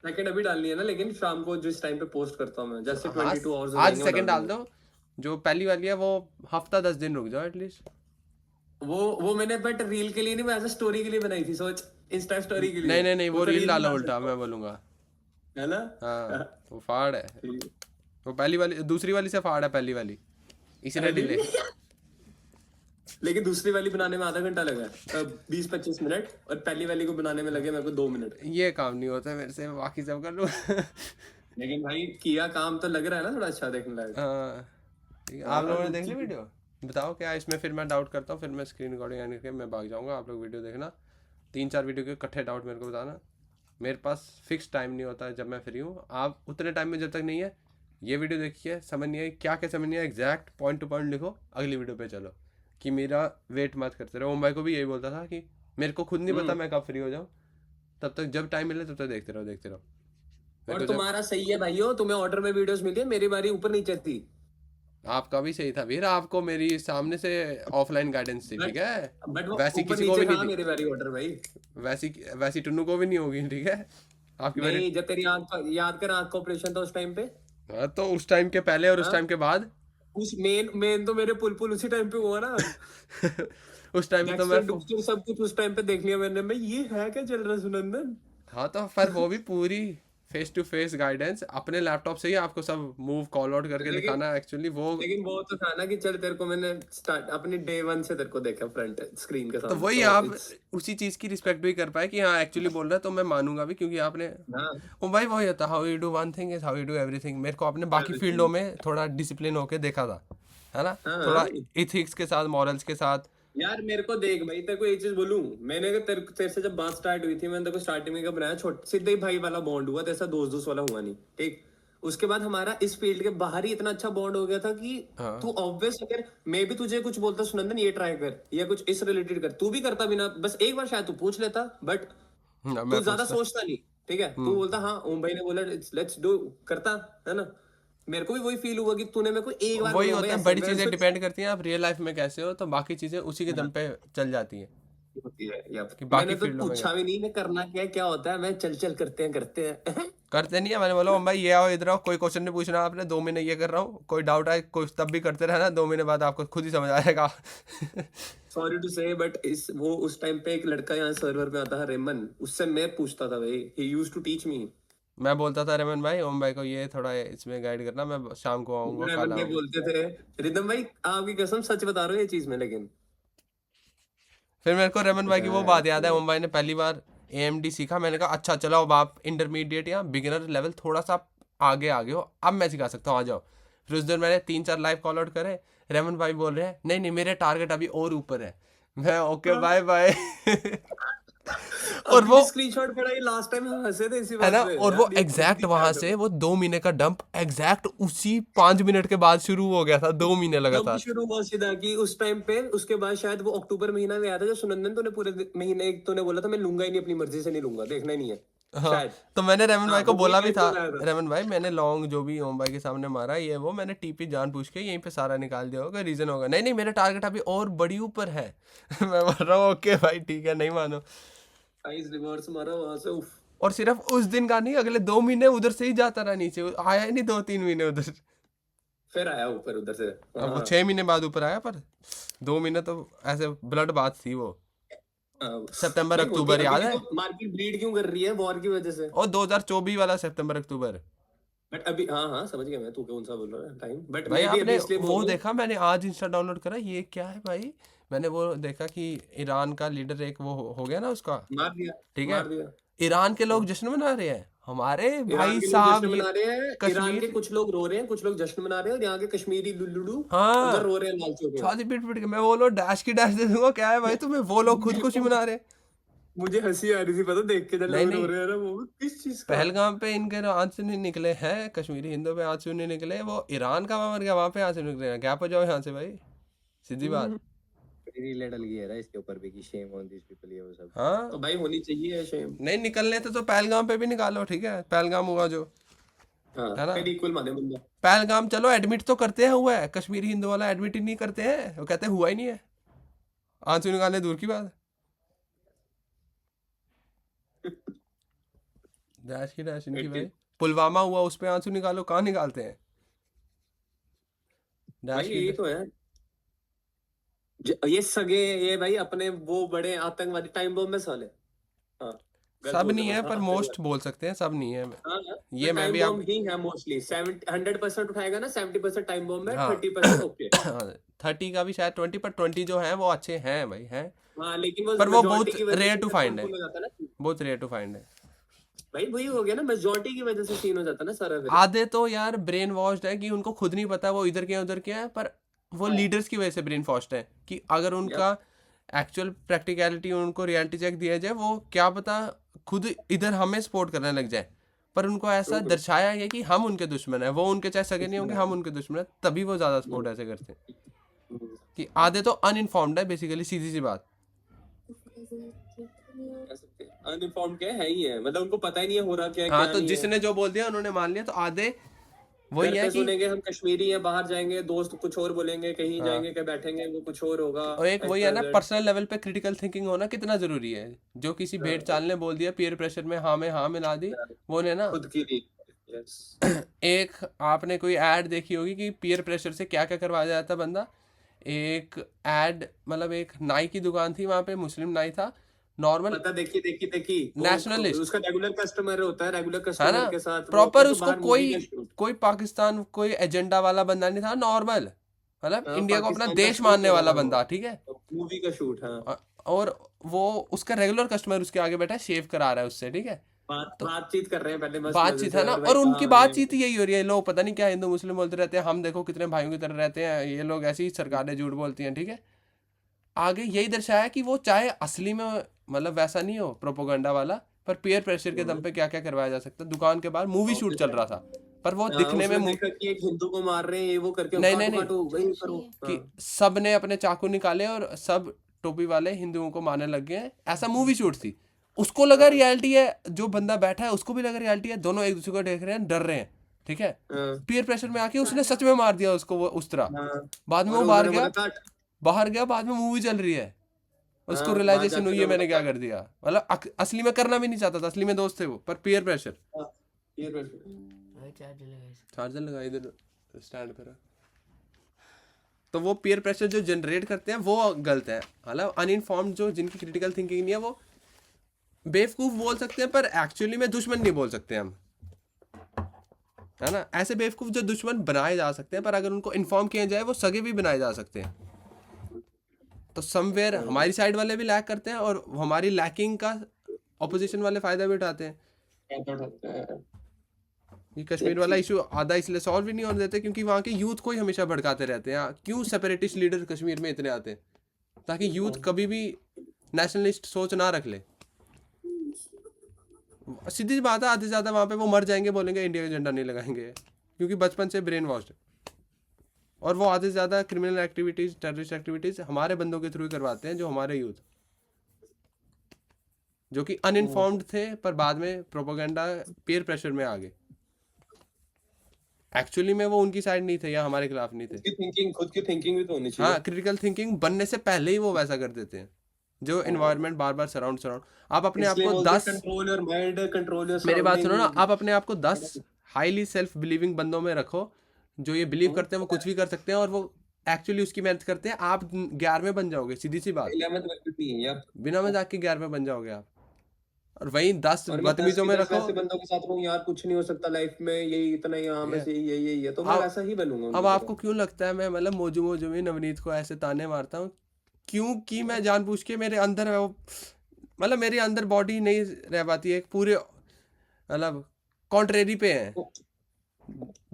सेकंड अभी डालनी है ना, लेकिन शाम को जिस टाइम पे पोस्ट करता हूँ मैं, जैसे 22 आवर्स आज सेकंड डाल दो। जो पहली वाली है वो हफ्ता 10 दिन रुक जाओ एटलीस्ट। वो मैंने बट रील के लिए नहीं, मैं एज अ स्टोरी के लिए बनाई थी, सोच इंस्टा स्टोरी के लिए। नहीं वो रील डालो उल्टा, मैं बोलूंगा है ना। हाँ वो फाड़ है, वो पहली वाली दूसरी वाली से फाड़ है पहली वाली, इसलिए डिले। लेकिन दूसरी वाली बनाने में आधा घंटा लगा, 20-25 मिनट, और पहली वाली को बनाने में लगे मेरे को 2 मिनट। ये काम नहीं होता मेरे से, बाकी सब कर लूँ। लेकिन भाई किया काम तो लग रहा है ना, थोड़ा अच्छा देखने लगा। हाँ आप लोगों ने देख ली वीडियो, बताओ क्या इसमें, फिर मैं डाउट करता हूँ, फिर मैं स्क्रीन रिकॉर्डिंग एंड करके मैं भाग जाऊँगा। आप लोग वीडियो देखना, 3-4 वीडियो के इकट्ठे डाउट मेरे को बताना। मेरे पास फिक्स टाइम नहीं होता है जब मैं फ्री हूँ, आप उतने टाइम में जब तक नहीं है ये वीडियो देखिए, समझ नहीं आई क्या समझ नहीं आया, एग्जैक्ट पॉइंट टू पॉइंट लिखो, अगली वीडियो पे चलो, कि मेरा वेट मत करते रहो। ओम भाई को भी यही बोलता था कि मेरे को खुद नहीं पता मैं कब फ्री हो जाऊँ, तब तक जब टाइम मिले तब तक देखते रहो। और तुम्हारा सही है भाइयों, तुम्हें ऑर्डर में वीडियोस मिली है, मेरी बारी ऊपर नीचे थी। आपका भी सही था वीर, आपको मेरी सामने से ऑफलाइन गाइडेंस थी, ठीक है, बट वैसी ऊपर किसी को भी नीचे नहीं था थी, मेरी बारी ऑर्डर भाई। वैसी टुन्नू को भी नहीं होगी, ठीक है, आपकी बारी। नहीं, जब तेरी आंख, याद कर आंख का ऑपरेशन था उस टाइम पे। हाँ तो उस टाइम के पहले और उस टाइम के बाद, उस मेन तो मेरे पुल उसी टाइम पे हुआ ना। उस टाइम तो मैं सब कुछ उस टाइम पे देख लिया मैंने, मैं ये है क्या चल रहा है सुनंदन। हाँ तो पर वो भी पूरी फेस टू फेस गाइडेंस अपने लैपटॉप से ही आपको सब मूव कॉल आउट करके लेकिन- दिखाना एक्चुअली वो लेकिन वो तो था ना कि चल तेरे को मैंने स्टार्ट अपनी डे 1 से तेरे को देखा फ्रंट स्क्रीन के तो सामने, वही तो आप it's- उसी चीज की रिस्पेक्ट भी कर पाए कि हाँ एक्चुअली बोल रहा है तो मैं मानूंगा भी, क्योंकि आपने हाँ ओ भाई वही होता how you do one thing is how you do everything. मेरे को आपने बाकी Everything. फील्डों में थोड़ा डिसिप्लिन होके देखा था, है ना, हाँ, थोड़ा हाँ। इथिक्स के साथ मॉरल्स के साथ। यार मेरे को देख भाई, तेरे को एक चीज बोलूं, मैंने अगर तेरे से जब बात स्टार्ट हुई थी, मैंने तेरे को स्टार्टिंग में क्या बनाया, छोटे सीधे ही भाई वाला बॉन्ड हुआ, ऐसा दोस्त वाला हुआ नहीं, ठीक। उसके बाद हमारा इस फील्ड के बाहर ही इतना अच्छा बॉन्ड हो गया था कि हाँ। तू ऑब्वियस, अगर मैं भी तुझे कुछ बोलता सुनंदन ये ट्राई कर या कुछ इस रिलेटेड कर, तू भी करता बिना, बस एक बार शायद तू पूछ लेता, बट मैं तू ज्यादा पूछता- सोचता नहीं, ठीक है, तू बोलता हाँ ओम भाई ने बोला लेट्स डू, करता है ना। मेरे को भी वही फील हुआ कि तूने मेरे को एक बार वही बोला, होता भाई है, ऐसे- बड़ी वैसे- चीजें डिपेंड करती हैं आप रियल लाइफ में कैसे हो, तो बाकी चीजें उसी के दम पे चल जाती हैं। होती है या कि बाकी मैंने तो फील्डों में पूछा भी नहीं मैं करना क्या होता है, मैं चल करते हैं करते नहीं है। मैंने बोला भाई ये आओ इधर आओ, कोई क्वेश्चन नहीं पूछना आपने, 2 महीने ये कर रहा हूँ, कोई डाउट आए कुछ तब भी करते रहना, 2 महीने बाद आपको खुद ही समझ आएगा। सॉरी टू से बट वो उस टाइम पे एक लड़का यहाँ सर्वर पे आता था रेमन, उससे मैं पूछता था भाई, he used to teach me. मैं बोलता था रेमन भाई ओम भाई को ये थोड़ा इसमें गाइड करना, मैं शाम को आऊंगा कल रेमन भाई आऊंगा। बोलते थे रिदम भाई आपकी कसम सच बता रहे हो ये चीज में, लेकिन फिर मेरे को रेमन भाई की वो बात याद है, ओम भाई ने पहली बार AMD सीखा, मैंने कहा अच्छा चलो अब आप इंटरमीडिएट या बिगिनर लेवल थोड़ा सा आगे आ गए हो, अब मैं सिखा सकता हूँ, आ जाओ। फिर उस दिन मैंने 3-4 लाइव कॉल आउट करे, रेमन भाई बोल रहे हैं नहीं नहीं मेरे टारगेट अभी और ऊपर है। मैं ओके बाय बाय। और वो स्क्रीनशॉट पड़ा, ये लास्ट टाइम हम हंसे थे इसी है बात ना, पे और वो यार, ये एग्जैक्ट खुद ही वहां याद से है। वो 2 महीने का डंप एग्जैक्ट उसी 5 मिनट के बाद शुरू हो गया था, 2 महीने तब लगातार। शुरू हुआ सीधा कि उस टाइम पे, उसके बाद शायद वो अक्टूबर महीना में आया था जब सुनंदन तूने पूरे महीने तूने बोला था मैं लूंगा ही नहीं, अपनी मर्जी से नहीं लूंगा, देखना ही नहीं है हाँ, शायद। तो मैंने रेमन भाई हाँ, को वो बोला वही भी था, टाइम पे आया था। रेमन भाई मैंने लॉन्ग जो भी ओम भाई के सामने मारा ये वो मैंने TP जान पूछ के यहीं पे सारा निकाल दिया होगा, रीजन होगा। नहीं नहीं मेरा टारगेट अभी और बड़ी ऊपर है। मैं बोल रहा हूँ ओके भाई ठीक है, नहीं मानो। आइस रिवर्स मारा वहां से, उफ। और सिर्फ उस दिन का नहीं, अगले 2 महीने उधर से ही जाता रहा नीचे, आया ही नहीं 2-3 महीने उधर। फिर आया ऊपर उधर से। अब वो हाँ, 6 महीने बाद ऊपर आया, पर 2 महीने तो ऐसे ब्लड बात थी वो। हाँ। सितंबर नहीं, होती अक्टूबर है, याद अभी है, तो मार्केट ब्लीड क्यों कर रही है वॉर की वजह से। और 2024 वाला सितंबर अक्टूबर। बट अभी हाँ समझ गया मैं, तू कौन सा बोल रहा है टाइम, बट भाई मैं भी अभी आपने इसलिए बोल वो रहा हूँ। देखा, मैंने आज इंस्टा डाउनलोड करा, ये क्या है भाई, मैंने वो देखा कि ईरान का लीडर एक वो हो गया ना उसका, मार दिया, ठीक है, मार दिया। ईरान के लोग जश्न मना रहे हैं, हमारे ईरान भाई के लोग साहब जश्न ये मना रहे हैं, ईरान के कश्मीर, कुछ लोग रो रहे हैं, कुछ लोग जश्न मना रहे हैं, और यहाँ के कश्मीरी लुल्लू हाँ उधर रो रहे हैं लाल चौक में। छाती पीट पीट के मैं बोलो डैश की डैश दे दूंगा, क्या है भाई तुम्हें, वो लोग खुद खुशी मना रहे हैं। मुझे हंसी आ रही थी पता देख के, जब नहीं, लोग रो नहीं। रहे हैं ना, वो किस चीज का। पहलगाम पे इनके आंसू नहीं निकले हैं, कश्मीरी हिंदू पे आंसू नहीं निकले, वो ईरान का मर गया वहां पे आंसू निकले हैं, क्या हो जाओ यहाँ से भाई, सीधी बात। रीलेट अलग ही है ना इसके ऊपर भी कि शेम ऑन दिस पीपल ये वो सब। हाँ तो भाई होनी चाहिए शेम। नहीं निकलने थे तो पहलगाम पे भी निकालो, ठीक है, पहलगाम हुआ जो, हाँ है ना? फिर इक्वल माने बंदा। पहलगाम चलो एडमिट तो करते हैं हुआ है, कश्मीरी हिंदू वाला एडमिट ही नहीं करते हैं, वो कहते हैं हुआ ही नहीं है, आंसू निकालने दूर की बात है। डैश की डैश इनकी भाई, पुलवामा हुआ उस पे आंसू निकालो, कहाँ निकालते हैं डैश भाई की ये तो है, ये सगे, ये भाई अपने वो बड़े आतंकवादी टाइम बम में साले। हाँ गलत सब बोल नहीं रहा है हूँ, पर हाँ, मोस्ट बोल सकते हैं, सब नहीं है। हाँ, ये मैं भी टाइम आप बम ही है मोस्टली, 100% उठाएगा ना, 70% टाइम बम है, हाँ। 30% ओके। 30 का भी शायद 20, पर 20 जो है वो अच्छे हैं भाई, हैं, हाँ लेकिन वो पर वो majority बहुत की वजह रेयर से टू ना फाइंड है, confirm हो जाता है ना। बहुत रेयर टू फाइंड है। भाई वही हो गया ना, मेजोरिटी की वजह से सीन हो जाता है ना सारा फिर। आधे तो यार ब्रेन वॉश्ड है कि उनको खुद नहीं पता वो इधर के हैं उधर के हैं, पर वो लीडर्स की वजह से ब्रेन वॉश्ड है कि अगर उनका एक्चुअल प्रैक्टिकलिटी उनको रियलिटी चेक दिया जाए, वो क्या पता खुद इधर हमें सपोर्ट करने लग जाए, पर उनको ऐसा दर्शाया है कि हम उनके दुश्मन है, वो उनके चाहे सगे नहीं होंगे, हम उनके दुश्मन है, तभी वो ज्यादा सपोर्ट ऐसे करते हैं कि आधे तो अनइन्फॉर्म्ड है बेसिकली, सीधी सी बात। अनइन्फॉर्म्ड क्या है ही है, मतलब उनको पता ही नहीं है हो रहा क्या है हाँ क्या तो नहीं है। जिसने जो बोल दिया उन्होंने मान लिया, तो आधे वही घर है पे कि सुनेंगे हम कश्मीरी हैं, बाहर जाएंगे दोस्त कुछ और बोलेंगे, कहीं जाएंगे कहीं बैठेंगे वो कुछ और होगा। और एक वही है ना, XYZ। पर्सनल लेवल पे क्रिटिकल थिंकिंग होना कितना जरूरी है, जो किसी भेड़ चाल ने बोल दिया पीयर प्रेशर में हाँ में हाँ मिला दी, वो ने ना खुद की नहीं। Yes। एक आपने कोई ऐड देखी होगी कि पीयर प्रेशर से क्या क्या करवाया जाता है बंदा, एक ऐड मतलब एक नाई की दुकान थी, वहाँ पे मुस्लिम नाई था, नॉर्मल पता, देखी नेशनलिस्ट उसका रेगुलर कस्टमर होता है, रेगुलर है ना, कस्टमर के साथ वो प्रॉपर तो उसको बाहर मूवी कोई का शूट। कोई पाकिस्तान कोई एजेंडा वाला बंदा नहीं था, नॉर्मल मतलब हाँ, इंडिया को अपना पाकिस्तान का देश शूट मानने हो वाला रहा है बंदा, ठीक है। वो मूवी का शूट। हाँ, और वो उसका रेगुलर कस्टमर उसके आगे बैठा है, शेव करा रहा है उससे, ठीक है। तो बातचीत कर रहे हैं पहले मस्त मजे बातचीत से, है ना, और भाई और उनकी कहाँ बातचीत ही यही हो रही है। लोग पता नहीं क्या हिंदू मुस्लिम बोलते रहते हैं, हम देखो कितने भाइयों की तरह रहते हैं, ये लोग ऐसी ही सरकारें झूठ बोलती हैं, ठीक है। आगे यही दर्शाया कि वो चाहे असली में मतलब वैसा नहीं हो प्रोपोगंडा वाला, पर पीयर प्रेशर के दम पे क्या क्या करवाया जा सकता है। दुकान के बाहर मूवी शूट चल रहा था, पर वो दिखने में उसने देखा कि एक हिंदू को मार रहे हैं, ये वो करके नहीं नहीं काटो नहीं, काटो वही करो। कि हाँ, सब ने अपने चाकू निकाले और सब टोपी वाले हिंदुओं को मारने लग गए हैं, ऐसा मूवी शूट थी। उसको लगा रियलिटी है, जो बंदा बैठा है उसको भी लगा रियलिटी है, दोनों एक दूसरे को देख रहे हैं, डर रहे हैं, ठीक है। हाँ, पीयर प्रेशर में आके उसने सच में मार दिया उसको, वो उस तरह। हाँ। बाद में और वो बाहर उन्होंने गया, बोला काट। बाद में मूवी चल रही है, उसको हाँ, वहां रियलाइजेशन जाके हुई है उन्होंने मैंने बोला क्या कर दिया। मतलब असली में करना भी नहीं चाहता था, असली में दोस्त थे वो, पर पीयर प्रेशर। काट। ये बैठ। भाई चार्ज लगा इसे। चार्जर लगा इधर स्टैंड पे रख। तो वो पीयर प्रेशर जो जनरेट करते हैं वो गलत है। हालांकि अनइन्फॉर्म्ड जो जिनकी क्रिटिकल थिंकिंग नहीं है वो बेवकूफ बोल सकते हैं, पर एक्चुअली में दुश्मन नहीं बोल सकते हम, है ना। ऐसे बेवकूफ जो दुश्मन बनाए जा सकते हैं, पर अगर उनको इन्फॉर्म किया जाए वो सगे भी बनाए जा सकते हैं। तो समवेयर हमारी साइड वाले भी लैक करते हैं, और हमारी लैकिंग का ऑपोजिशन वाले फायदा भी उठाते हैं। ये कश्मीर वाला इशू आधा इसलिए सॉल्व भी नहीं होने देते क्योंकि वहाँ के यूथ को ही हमेशा भड़काते रहते हैं। क्यों सेपरेटिस्ट लीडर कश्मीर में इतने आते हैं, ताकि यूथ कभी भी नेशनलिस्ट सोच ना रख ले। सीधी सी बात है, आधे से ज़्यादा वहाँ पे वो मर जाएंगे, बोलेंगे इंडिया का झंडा नहीं लगाएंगे, क्योंकि बचपन से ब्रेन वॉश्ड। और वो आधे से ज़्यादा क्रिमिनल एक्टिविटीज़, टेररिस्ट एक्टिविटीज़ हमारे बंदों के थ्रू ही करवाते हैं, जो हमारे यूथ जो कि अनइन्फॉर्म्ड थे, पर बाद में प्रोपोगंडा पीयर प्रेशर में आ गए। एक्चुअली में वो उनकी साइड नहीं थे या हमारे खिलाफ नहीं थे। खुद की थिंकिंग भी तो होनी चाहिए। हाँ, क्रिटिकल थिंकिंग बनने से पहले ही वो वैसा कर देते हैं, जो एनवायरनमेंट बार बार सराउंड आप अपने आप को 10 control your mind, control your मेरी बात सुनो ना, आप अपने आप को 10 हाईली सेल्फ बिलीविंग बंदों में रखो, जो ये बिलीव करते हैं वो कुछ भी कर सकते हैं, और वो एक्चुअली उसकी मेहनत करते हैं। आप 11वें बन जाओगे, सीधी सी बात, 11th नहीं है यार। बिना मजाक के 11वें बन जाओगे आप। और वहीं 10 और मैं 10 बदतमीजों की में 10 रखो। ऐसे बंदों के साथ रहूं, यार कुछ नहीं हो सकता लाइफ में, यही इतना ही, हाँ बस यही है, तो मैं अब- वैसा ही बनूंगा अब उनकी आपको क्यों लगता है मैं मतलब मौजू में नवनीत को ऐसे ताने मारता हूँ? क्योंकि मैं जानबूझ के मेरे अंदर है वो, मतलब मेरे अंदर बॉडी नहीं रह पाती है, पूरे मतलब कॉन्ट्रेरी पे है।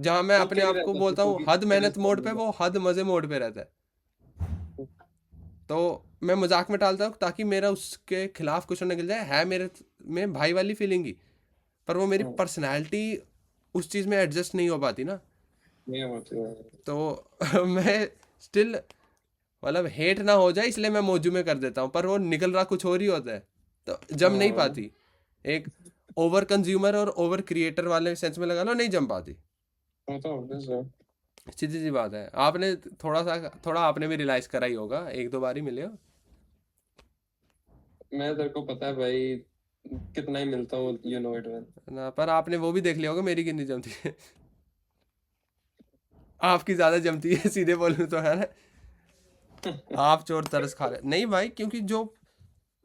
जहाँ मैं तो अपने क्या आप को रहता है, बोलता हूँ तो हद मेहनत भी मोड पे, वो हद मजे मोड पे रहता है। तो मैं मजाक में टालता हूँ ताकि मेरा उसके खिलाफ कुछ निकल जाए, है मेरे में भाई वाली फीलिंग ही, पर वो मेरी पर्सनैलिटी उस चीज़ में एडजस्ट नहीं हो पाती ना। नहीं होती है। तो मैं स्टिल मतलब हेट ना हो जाए इसलिए मैं मौजू में कर देता हूँ, पर वो निकल रहा कुछ और ही होता है, तो जम नहीं पाती। एक ओवर कंज्यूमर और ओवर क्रिएटर वाले सेंस में लगा लो, नहीं जम पाती। सीधी सी बात है। आपने थोड़ा आपने भी रियलाइज करा ही होगा, 1-2 बार ही मिले हो। मैं तेरे को पता है भाई कितना ही मिलता हूँ, यू नो इट मैन। ना, पर आपने वो भी देख लिया होगा मेरी कितनी जमती है। आपकी ज्यादा जमती है, सीधे बोलूं तो, है ना। आप चोर तरस खा रहे नहीं भाई, क्योंकि जो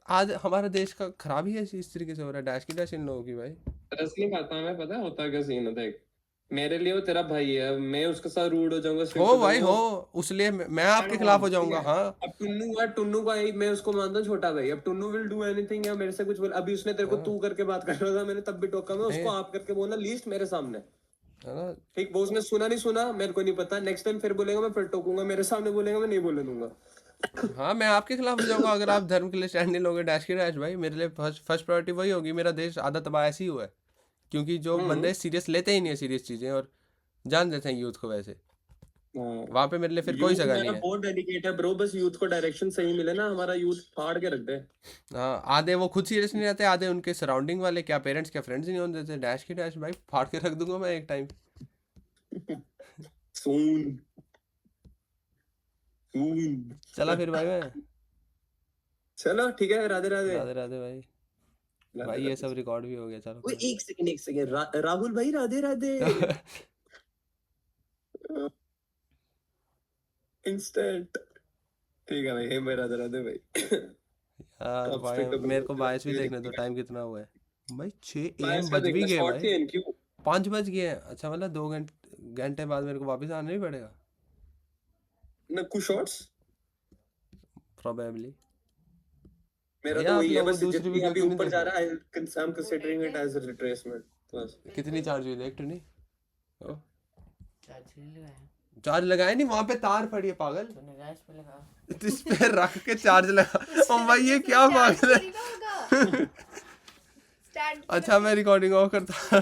आज हमारा देश का खराब ही है इस तरीके से हो रहा है, डैश की डैश इन लोगों की भाई। तरस नहीं खाता मैं, पता है होता क्या सीन है देख। मेरे लिए वो तेरा भाई है, मैं उसके साथ रूड हो जाऊंगा, हो भाई हो, उसलिए मैं आपके खिलाफ हो जाऊंगा। हाँ, अब टुन्नू का मैं उसको मानता हूँ छोटा भाई। अब टुन्नू विल डू एनीथिंग, या मेरे से कुछ बोल, अभी उसने तेरे को तू करके बात कर रहा था, मैंने तब भी टोका, मैं उसको आप करके बोलना लीस्ट मेरे सामने, है ना। ठीक। वो उसने सुना नहीं सुना मेरे को नहीं पता, नेक्स्ट टाइम फिर बोलेगा मैं फिर टोकूंगा, मेरे सामने बोलेगा मैं नहीं बोलने दूंगा। हाँ, मैं आपके खिलाफ हो जाऊंगा अगर आप धर्म के लिए स्टैंड नहीं लोगे। डैश की डैश भाई, मेरे लिए फर्स्ट प्रायोरिटी वही होगी। मेरा देश आधा तबाह ऐसे ही हुआ है क्योंकि जो बंदे सीरियस लेते ही नहीं है सीरियस चीजें, और जान देते हैं यूथ को वैसे। वहां पे मेरे लिए फिर कोई सगा नहीं है। बहुत डेडिकेट है ब्रो, बस यूथ को डायरेक्शन सही मिले ना, हमारा यूथ फाड़ के रख दे। हाँ, आधे वो खुद सीरियस नहीं रहते, आधे उनके सराउंडिंग वाले, क्या पेरेंट्स क्या फ्रेंड्स ही नहीं होने देते। डैश की डैश भाई, फाड़ के रख दूंगा मैं एक टाइम। सून चला फिर भाई मैं। चलो ठीक है, राधे राधे। राधे राधे भाई। भाई ये सब रिकॉर्ड भी हो गया, चलो। एक सेकंड राहुल भाई, राधे राधे। इंस्टेंट। ठीक है भाई, हे मेरा राधे राधे भाई। यार कब भाई से कब मेरे को होती बारिश भी है, देखने दो, टाइम कितना हुआ है भाई? 6 बारिश AM का बज भी देखना गए शॉर्ट भाई, के क्यों 5 बज गए हैं। अच्छा मतलब 2 घंटे बाद मेरे को वापस आना नहीं पड़ेगा ना कुछ शॉर्ट्स प्रोबेबली। मेरा भैया तो आप वही है लोगों को बस दूसरी जितनी वीडियो अभी क्यों नहीं ऊपर देख जा रहे? रहा है I am considering it as a retracement बस कितनी चार्ज हुई देख टुनी? ओ, चार्ज नहीं लगाया चार्ज लगाया नहीं, वहां पे तार पड़ी है पागल। तूने गैस पे लगा इस पे रख के चार्ज लगा। ओ भाई ये क्या पागल है। स्टैंड अच्छा मैं रिकॉर्डिंग ऑफ करता